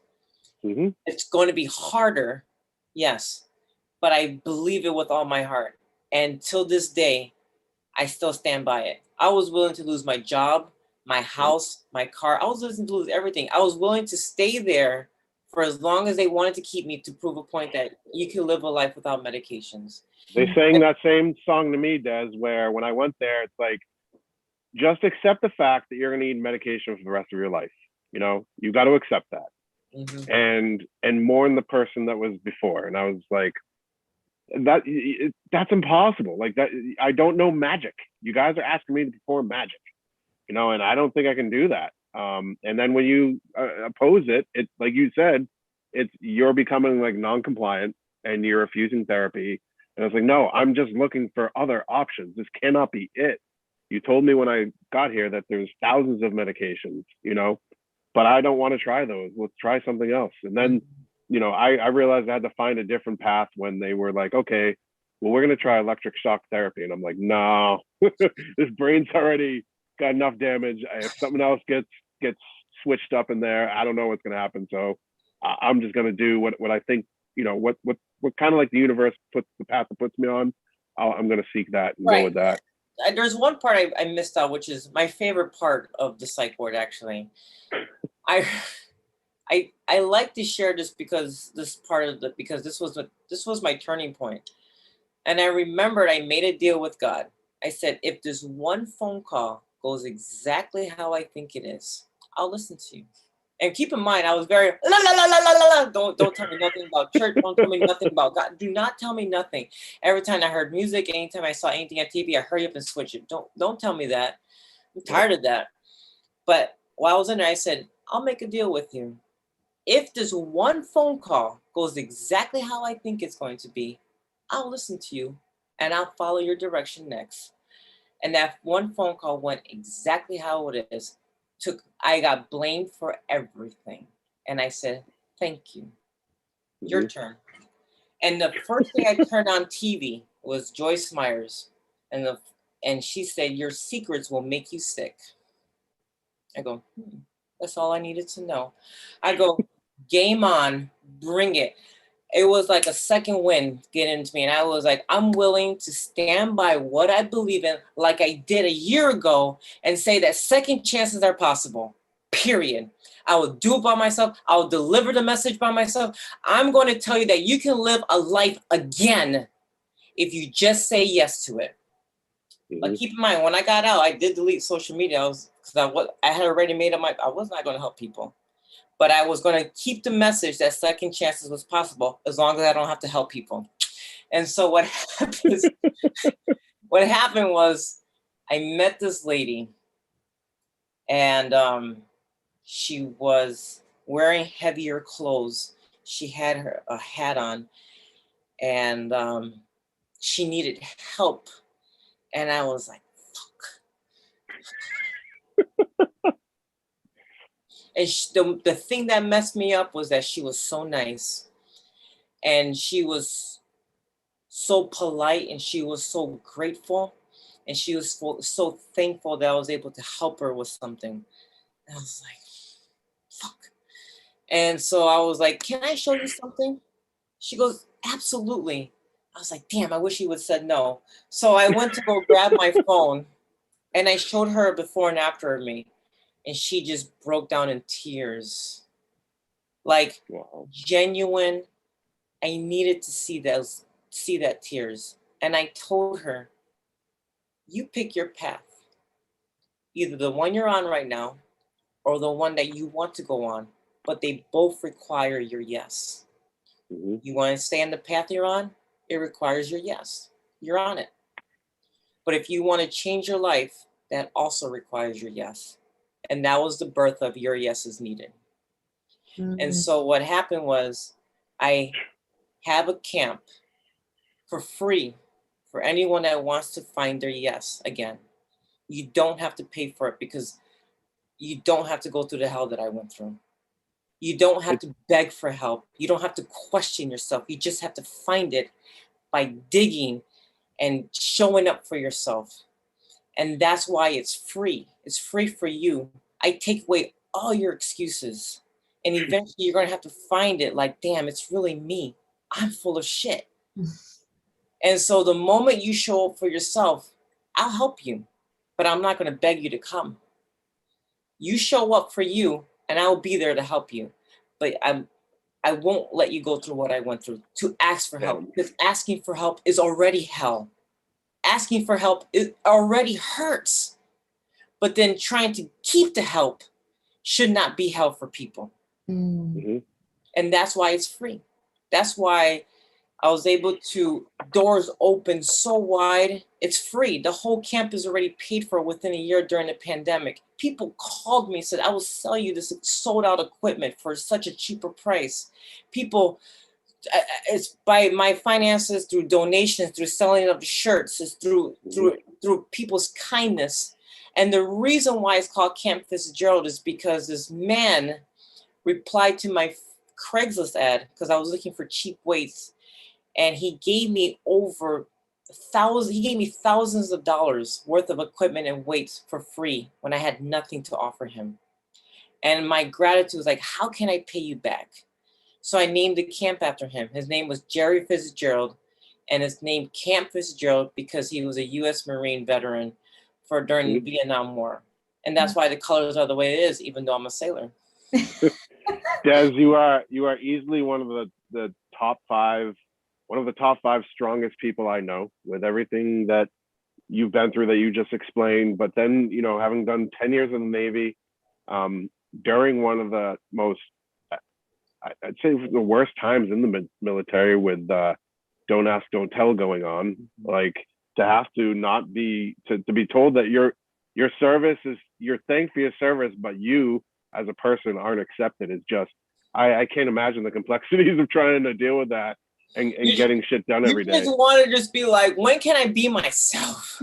S3: It's going to be harder, yes, but I believe it with all my heart. And till this day, I still stand by it. I was willing to lose my job, my house, my car. I was willing to lose everything. I was willing to stay there for as long as they wanted to keep me to prove a point that you can live a life without medications.
S2: They sang that same song to me, Des, where when I went there, it's like, just accept the fact that you're going to need medication for the rest of your life. You got to accept that. And mourn the person that was before. And I was like, that's impossible. Like that, I don't know magic. You guys are asking me to perform magic, and I don't think I can do that. And then when you oppose it, it's like you said, you're becoming like non-compliant and you're refusing therapy. And I was like, no, I'm just looking for other options. This cannot be it. You told me when I got here that there's thousands of medications, but I don't want to try those. Let's try something else. And then, I realized I had to find a different path when they were like, okay, well, we're going to try electric shock therapy. And I'm like, no, this brain's already got enough damage. If something else gets switched up in there, I don't know what's going to happen. So I'm just going to do what I think, what kind of like the universe puts the path it puts me on. I'm going to seek that and go with that.
S3: There's one part I missed out, which is my favorite part of the psych ward. Actually, I like to share this because this was my turning point, and I remembered I made a deal with God. I said, if this one phone call goes exactly how I think it is, I'll listen to you. And keep in mind, I was very la la la la la la. Don't tell me nothing about church. Don't tell me nothing about God. Do not tell me nothing. Every time I heard music, anytime I saw anything on TV, I hurry up and switch it. Don't tell me that. I'm tired of that. But while I was in there, I said, I'll make a deal with you. If this one phone call goes exactly how I think it's going to be, I'll listen to you and I'll follow your direction next. And that one phone call went exactly how it is. I got blamed for everything. And I said, thank you. Your
S2: Mhm.
S3: turn. And the first thing I turned on TV was Joyce Myers. And she said, your secrets will make you sick. I go, that's all I needed to know. I go, game on, bring it. It was like a second wind getting into me. And I was like, I'm willing to stand by what I believe in, like I did a year ago, and say that second chances are possible, period. I will do it by myself. I will deliver the message by myself. I'm going to tell you that you can live a life again if you just say yes to it. But
S2: Mhm.
S3: keep in mind, when I got out, I did delete social media. I had already made up I was not going to help people. But I was going to keep the message that second chances was possible as long as I don't have to help people. And so what happened was I met this lady, and she was wearing heavier clothes. She had a hat on, and she needed help. And I was like, fuck. And the thing that messed me up was that she was so nice, and she was so polite, and she was so grateful, and she was so thankful that I was able to help her with something. And I was like, fuck. And so I was like, can I show you something? She goes, absolutely. I was like, damn, I wish he would have said no. So I went to go grab my phone, and I showed her a before and after of me, and she just broke down in tears. Like,
S2: Wow.
S3: genuine. I needed to see that tears. And I told her, you pick your path, either the one you're on right now or the one that you want to go on, but they both require your yes.
S2: Mhm.
S3: You want to stay on the path you're on, it requires your yes. You're on it. But if you want to change your life, that also requires your yes. And that was the birth of Your Yes Is Needed. And
S1: Mm.
S3: so what happened was I have a camp for free for anyone that wants to find their yes again. You don't have to pay for it because you don't have to go through the hell that I went through. You don't have
S2: It,
S3: to beg for help. You don't have to question yourself. You just have to find it by digging and showing up for yourself. And that's why it's free. It's free for you. I take away all your excuses. And eventually you're going to have to find it like, damn, it's really me. I'm full of shit. And so the moment you show up for yourself, I'll help you, but I'm not going to beg you to come. You show up for you, and I'll be there to help you. But I won't let you go through what I went through to ask for help,
S2: um,
S3: because asking for help is already hell. Asking for help, it already hurts. But then trying to keep the help should not be hell for people.
S1: Mm.
S2: mhm.
S3: And that's why it's free. That's why I was able to, doors open so wide. It's free. The whole camp is already paid for within a year during the pandemic. People called me and said, I will sell you this sold out equipment for such a cheaper price. People, it's by my finances, through donations, through selling of the shirts, it's through people's kindness. And the reason why it's called Camp Fitzgerald is because this man replied to my Craigslist ad because I was looking for cheap weights, and he gave me thousands of dollars worth of equipment and weights for free when I had nothing to offer him. And my gratitude was like, how can I pay you back? So I named the camp after him. His name was Jerry Fitzgerald, and it's named Camp Fitzgerald because he was a U.S. Marine veteran during the
S2: Mhm.
S3: Vietnam War. And that's why the colors are the way it is, even though I'm a sailor.
S2: Des, you are easily one of the top five, one of the top five strongest people I know, with everything that you've been through that you just explained. But then, having done 10 years in the Navy, during one of the most, I'd say the worst times in the military, with don't ask, don't tell going on, like, to have to not be, to be told that your service is, you're thanked for your service, but you as a person aren't accepted, is just, I can't imagine the complexities of trying to deal with that and getting shit done every
S3: You
S2: day.
S3: just want to just be like, when can I be myself?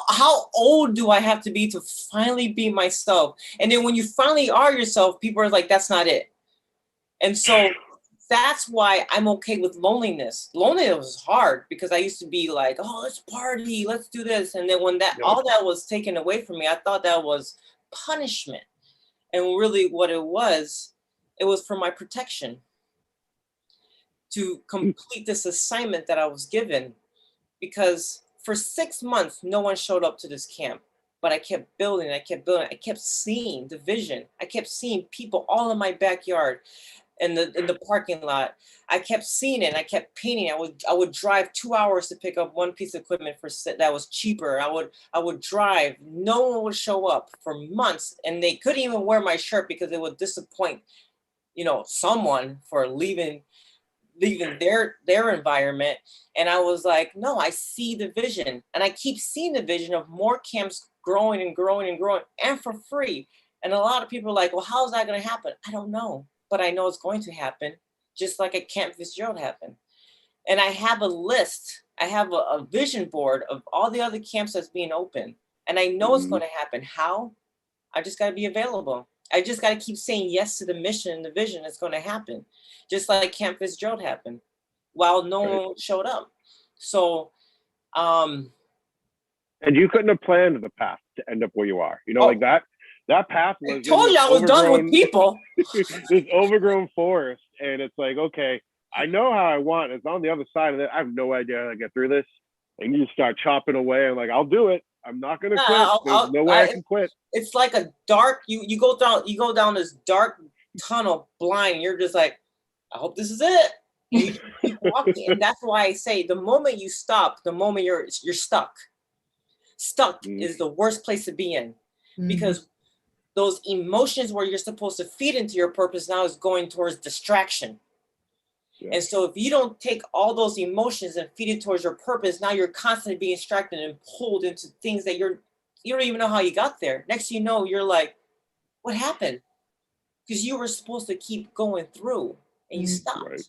S3: How old do I have to be to finally be myself? And then when you finally are yourself, people are like, that's not it. And so that's why I'm okay with loneliness. Loneliness was hard because I used to be like, oh, let's party, let's do this. And then when that all that was taken away from me, I thought that was punishment. And really what it was for my protection, to complete this assignment that I was given. Because for 6 months, no one showed up to this camp, but I kept building, I kept seeing the vision. I kept seeing people all in my backyard in the parking lot. I kept seeing it, I kept painting. I would drive 2 hours to pick up one piece of equipment that was cheaper. I would drive, no one would show up for months, and they couldn't even wear my shirt because it would disappoint, someone for leaving their environment. And I was like, no, I see the vision, and I keep seeing the vision of more camps growing and growing and growing, and for free. And a lot of people are like, well, how is that going to happen? I don't know, but I know it's going to happen, just like at Camp Fitzgerald happened. And I have a list, I have a vision board of all the other camps that's being open, and I know it's going to happen. How? I just got to be available. I just got to keep saying yes to the mission and the vision that's going to happen, just like Camp Fitzgerald happened, while no one showed up. So,
S2: and you couldn't have planned the path to end up where you are. Like that path was.
S3: I told you I was done with people.
S2: This overgrown forest, and it's like, okay, I know how I want. It's on the other side of it. I have no idea how to get through this. And you start chopping away. I'm like, I'll do it. I'm not gonna quit. There's no way I can quit.
S3: It's like a dark. You go down this dark tunnel blind. And you're just like, I hope this is it. And you keep walking, and that's why I say the moment you stop, the moment you're stuck. Stuck is the worst place to be in, because those emotions where you're supposed to feed into your purpose now is going towards distraction. Yeah. And so if you don't take all those emotions and feed it towards your purpose, now you're constantly being distracted and pulled into things that you don't even know how you got there. Next thing you know, you're like, what happened? Because you were supposed to keep going through and you stopped. Right.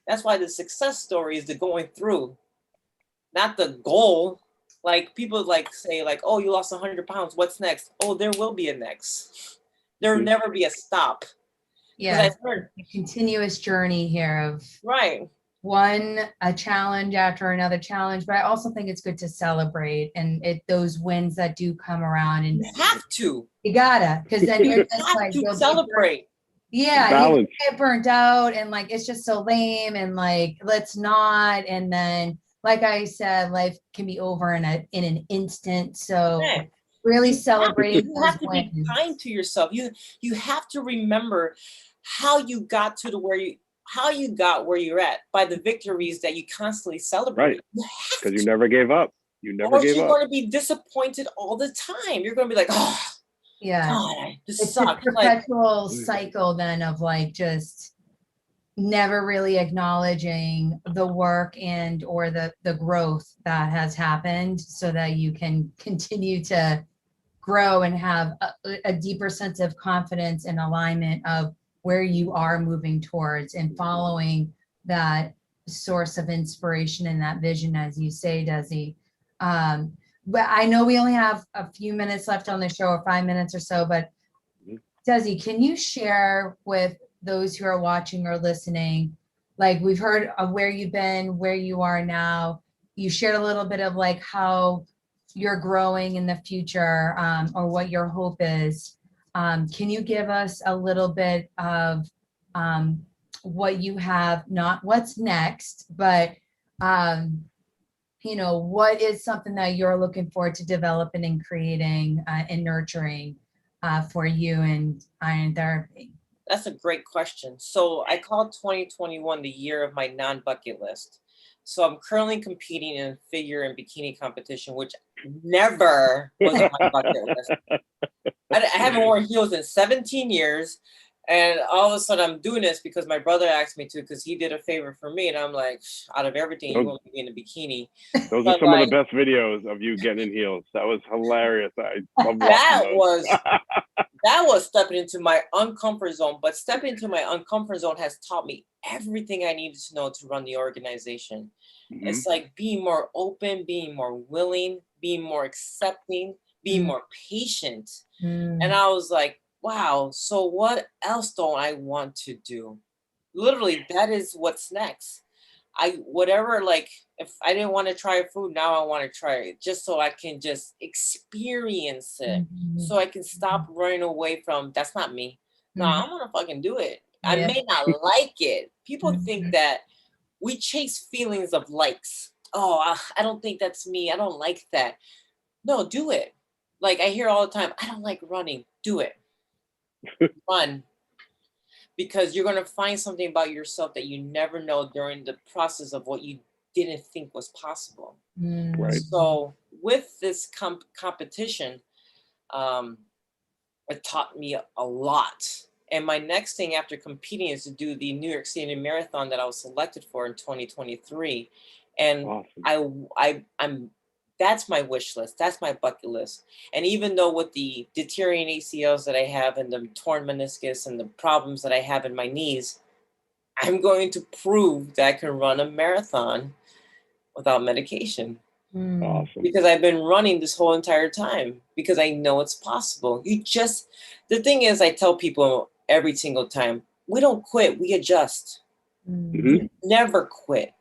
S3: That's why the success story is the going through, not the goal. Like people say, oh, you lost 100 pounds. What's next? Oh, there will be a next. There will never be a stop.
S1: Yeah, a continuous journey here of a challenge after another challenge. But I also think it's good to celebrate and those wins that do come around. And
S3: you have to.
S1: You gotta, because then you're just like
S3: to celebrate.
S1: Yeah, you get burnt out and it's just so lame and let's not. And then, like I said, life can be over in an instant. So really celebrating.
S3: You have to be kind to yourself. You have to remember how you got to where you're at by the victories that you constantly celebrate.
S2: Right. Because you never gave up. You never gave up.
S3: You're going to be disappointed all the time. You're going to be like, oh,
S1: yeah,
S3: God,
S1: it's a perpetual cycle then of just never really acknowledging the work and or the growth that has happened so that you can continue to grow and have a deeper sense of confidence and alignment of where you are moving towards and following that source of inspiration and that vision, as you say, Desi. But I know we only have a few minutes left on the show, or 5 minutes or so, but Desi, can you share with those who are watching or listening, we've heard of where you've been, where you are now. You shared a little bit of how you're growing in the future, or what your hope is. Can you give us a little bit of what you have, not what's next, but what is something that you're looking forward to developing and creating and nurturing for you and Iron Therapy?
S3: That's a great question. So I call 2021 the year of my non-bucket list. So I'm currently competing in figure and bikini competition, which never was on my bucket list. I haven't worn heels in 17 years. And all of a sudden I'm doing this because my brother asked me to, because he did a favor for me. And I'm like, out of everything, you want me to be in a bikini.
S2: Those are some of the best videos of you getting in heels. That was hilarious. I love
S3: that was that was stepping into my uncomfort zone, but stepping into my uncomfort zone has taught me everything I needed to know to run the organization.
S2: Mhm.
S3: It's like being more open, being more willing, being more accepting, being
S1: Mm.
S3: more patient.
S1: Mm.
S3: And I was like, wow, so what else don't I want to do? Literally, that is what's next. Whatever, like, if I didn't want to try food, now I want to try it just so I can just experience it.
S1: Mhm.
S3: So I can stop running away from that's not me. No,
S1: Mhm.
S3: I'm gonna fucking do it. I
S1: Yeah.
S3: may not like it. People think
S1: Mhm.
S3: that we chase feelings of likes. Oh, I don't think that's me. I don't like that. No, do it. Like I hear all the time, I don't like running. Do it. Run. Because you're going to find something about yourself that you never know during the process of what you didn't think was possible.
S1: Mm.
S2: Right.
S3: So with this competition, um, it taught me a lot. And my next thing after competing is to do the New York City Marathon that I was selected for in 2023. And
S2: Awesome.
S3: I'm that's my wish list. That's my bucket list. And even though with the deteriorating ACLs that I have and the torn meniscus and the problems that I have in my knees, I'm going to prove that I can run a marathon without medication
S1: Mm.
S2: Awesome.
S3: because I've been running this whole entire time because I know it's possible. The thing is, I tell people every single time, we don't quit, we adjust.
S1: Mm.
S2: Mhm.
S3: You never quit.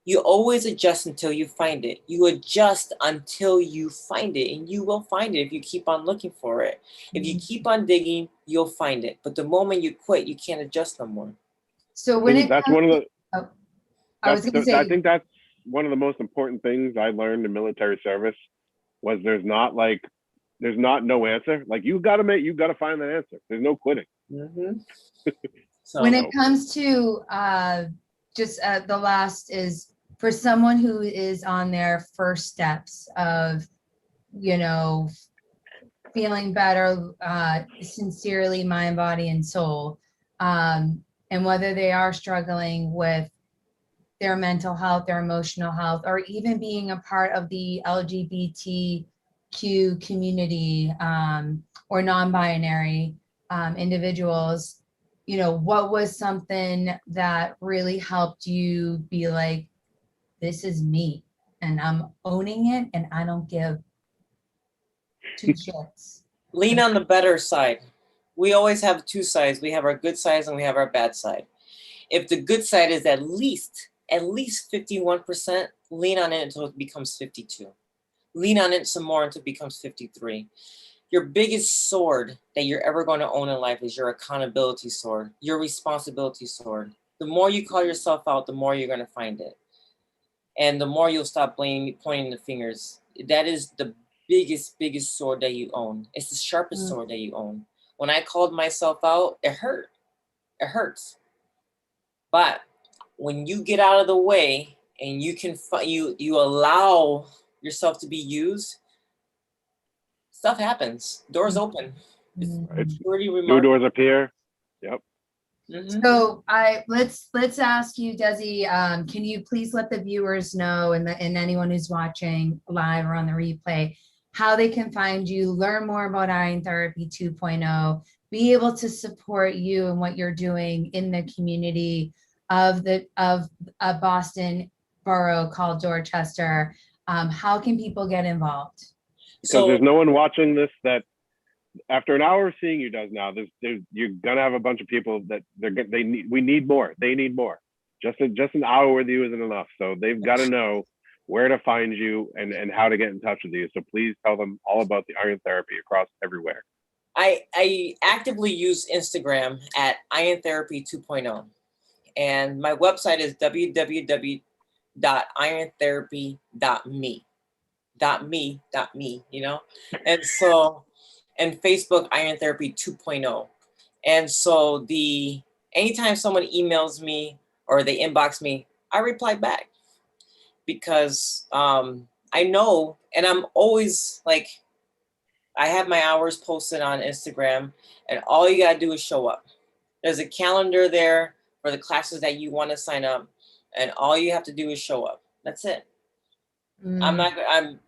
S3: You always adjust until you find it. You adjust until you find it, and you will find it if you keep on looking for it. If you keep on digging, you'll find it. But the moment you quit, you can't adjust no more.
S1: So when it
S2: That's
S1: comes
S2: one of the.
S1: oh, I was going to
S2: I
S1: say,
S2: think that's one of the most important things I learned in military service was there's not no answer. Like you got to find that answer. There's no quitting.
S3: Mm-hmm.
S1: when
S3: So
S1: it comes to just the last is for someone who is on their first steps of, you know, feeling better, sincerely, mind, body, and soul, and whether they are struggling with their mental health, their emotional health, or even being a part of the LGBTQ community, or non-binary individuals, you know, what was something that really helped you be like, this is me and I'm owning it and I don't give two shits.
S3: lean on the better side. We always have two sides. We have our good sides and we have our bad side. If the good side is at least 51%, lean on it until it becomes 52. Lean on it some more until it becomes 53. Your biggest sword that you're ever going to own in life is your accountability sword, your responsibility sword. The more you call yourself out, the more you're going to find it. And the more you'll stop blaming, pointing the fingers. That is the biggest sword that you own. It's the sharpest
S1: Mm.
S3: sword that you own. When I called myself out, it hurt. It hurts. But when you get out of the way and you can you allow yourself to be used, stuff happens. Doors open. It's
S2: Right.
S3: pretty
S2: New
S3: remarkable.
S2: doors appear. Yep.
S3: Mhm.
S1: So let's ask you, Desi, can you please let the viewers know and anyone who's watching live or on the replay how they can find you, learn more about Iron Therapy 2.0, be able to support you and what you're doing in the community of a Boston borough called Dorchester. How can people get involved?
S2: Because there's
S3: So
S2: no one watching this that after an hour of seeing you does now, you're gonna have a bunch of people that we need more. They need more. Just an hour with you isn't enough. So they've got to know where to find you and how to get in touch with you. So please tell them all about the Iron Therapy across everywhere.
S3: I actively use Instagram at Iron Therapy 2.0. And my website is www.irontherapy.me. .me, you know? And so, and Facebook, Iron Therapy 2.0. And so anytime someone emails me or they inbox me, I reply back because I know, and I'm always like, I have my hours posted on Instagram, and all you gotta do is show up. There's a calendar there for the classes that you want to sign up, and all you have to do is show up. That's it.
S1: Mm.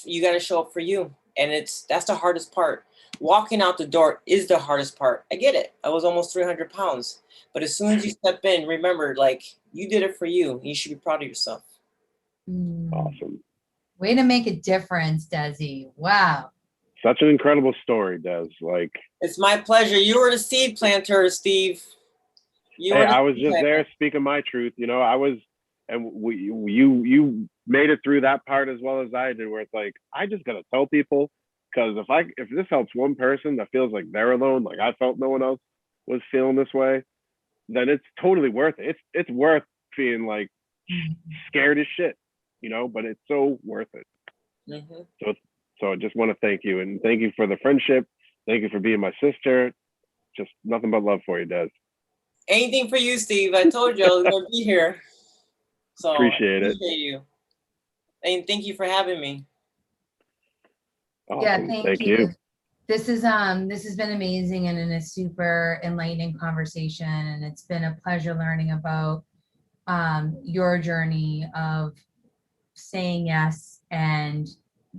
S3: You got to show up for you, and that's the hardest part. walking out the door is the hardest part. I get it. I was almost 300 pounds. But as soon as you step in, remember, like, you did it for you. You should be proud of yourself.
S1: Mm.
S2: Awesome.
S1: Way to make a difference, Desi. Wow.
S2: Such an incredible story, Des. Like,
S3: It's my pleasure. You were the seed planter, Steve. You
S2: hey,
S3: were the
S2: I was
S3: seed
S2: just
S3: planter.
S2: there speaking my truth. You know, I was, and you made it through that part as well as I did, where it's like, I just gotta tell people, because if this helps one person that feels like they're alone, like I felt no one else was feeling this way, then it's totally worth it. It's worth being like scared as shit, you know, but it's so worth it.
S3: Mhm.
S2: So I just want to thank you, and thank you for the friendship. Thank you for being my sister. Just nothing but love for you, Des.
S3: Anything for you, Steve. I told you I was going to be here. So
S2: Appreciate it.
S3: appreciate you. And thank you for having me.
S1: Yeah,
S2: Awesome.
S1: thank you. This has been amazing and a super enlightening conversation, and it's been a pleasure learning about your journey of saying yes and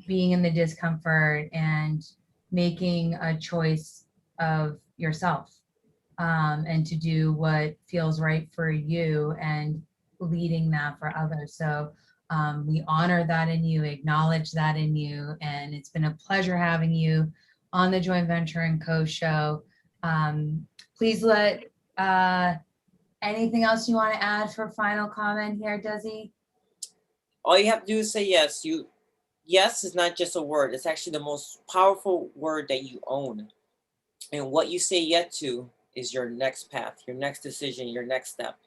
S1: being in the discomfort and making a choice of yourself, and to do what feels right for you and leading that for others. So we honor that in you, acknowledge that in you, and it's been a pleasure having you on the Joint Venture and Co show. Please let anything else you want to add for final comment here, Desi?
S3: All you have to do is say yes. Yes is not just a word. It's actually the most powerful word that you own. And what you say yes to is your next path, your next decision, your next step.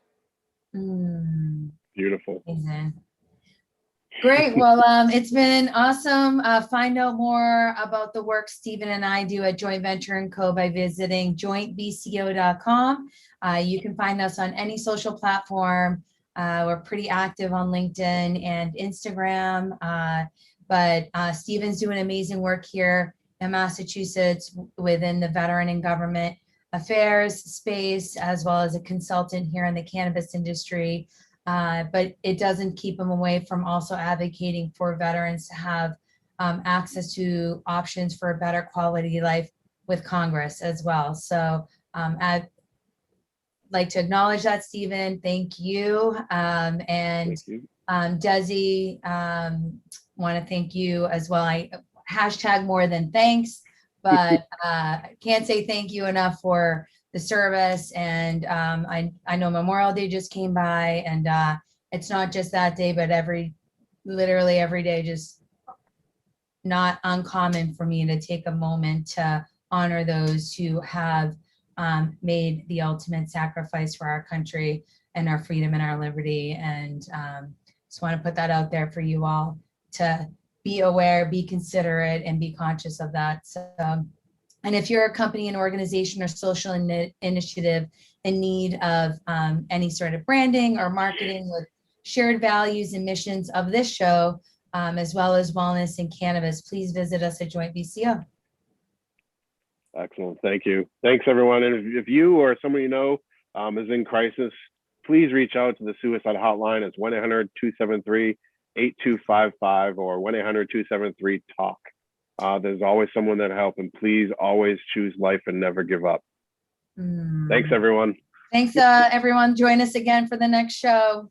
S2: Beautiful.
S1: Amazing. Great. Well, it's been awesome. Find out more about the work Stephen and I do at Joint Venture and Co. by visiting jointvco.com. You can find us on any social platform. We're pretty active on LinkedIn and Instagram. But Stephen's doing amazing work here in Massachusetts within the veteran and government affairs space, as well as a consultant here in the cannabis industry. But it doesn't keep them away from also advocating for veterans to have access to options for a better quality life with Congress as well. So I'd like to acknowledge that, Stephen. Thank you. And
S2: Thank you.
S1: Desi, want to thank you as well. I hashtag more than thanks, but can't say thank you enough for the service. And I know Memorial Day just came by, and it's not just that day, but literally every day, just not uncommon for me to take a moment to honor those who have made the ultimate sacrifice for our country and our freedom and our liberty. And just want to put that out there for you all to be aware, be considerate, and be conscious of that. So, and if you're a company, an organization, or social initiative in need of any sort of branding or marketing with shared values and missions of this show, as well as wellness and cannabis, please visit us at Joint VCO.
S2: Excellent. Thank you. Thanks, everyone. And if you or someone you know is in crisis, please reach out to the suicide hotline. It's 1-800-273-8255 or 1-800-273-TALK. There's always someone that help, and please always choose life and never give up. Thanks, everyone.
S1: Thanks, everyone. Join us again for the next show.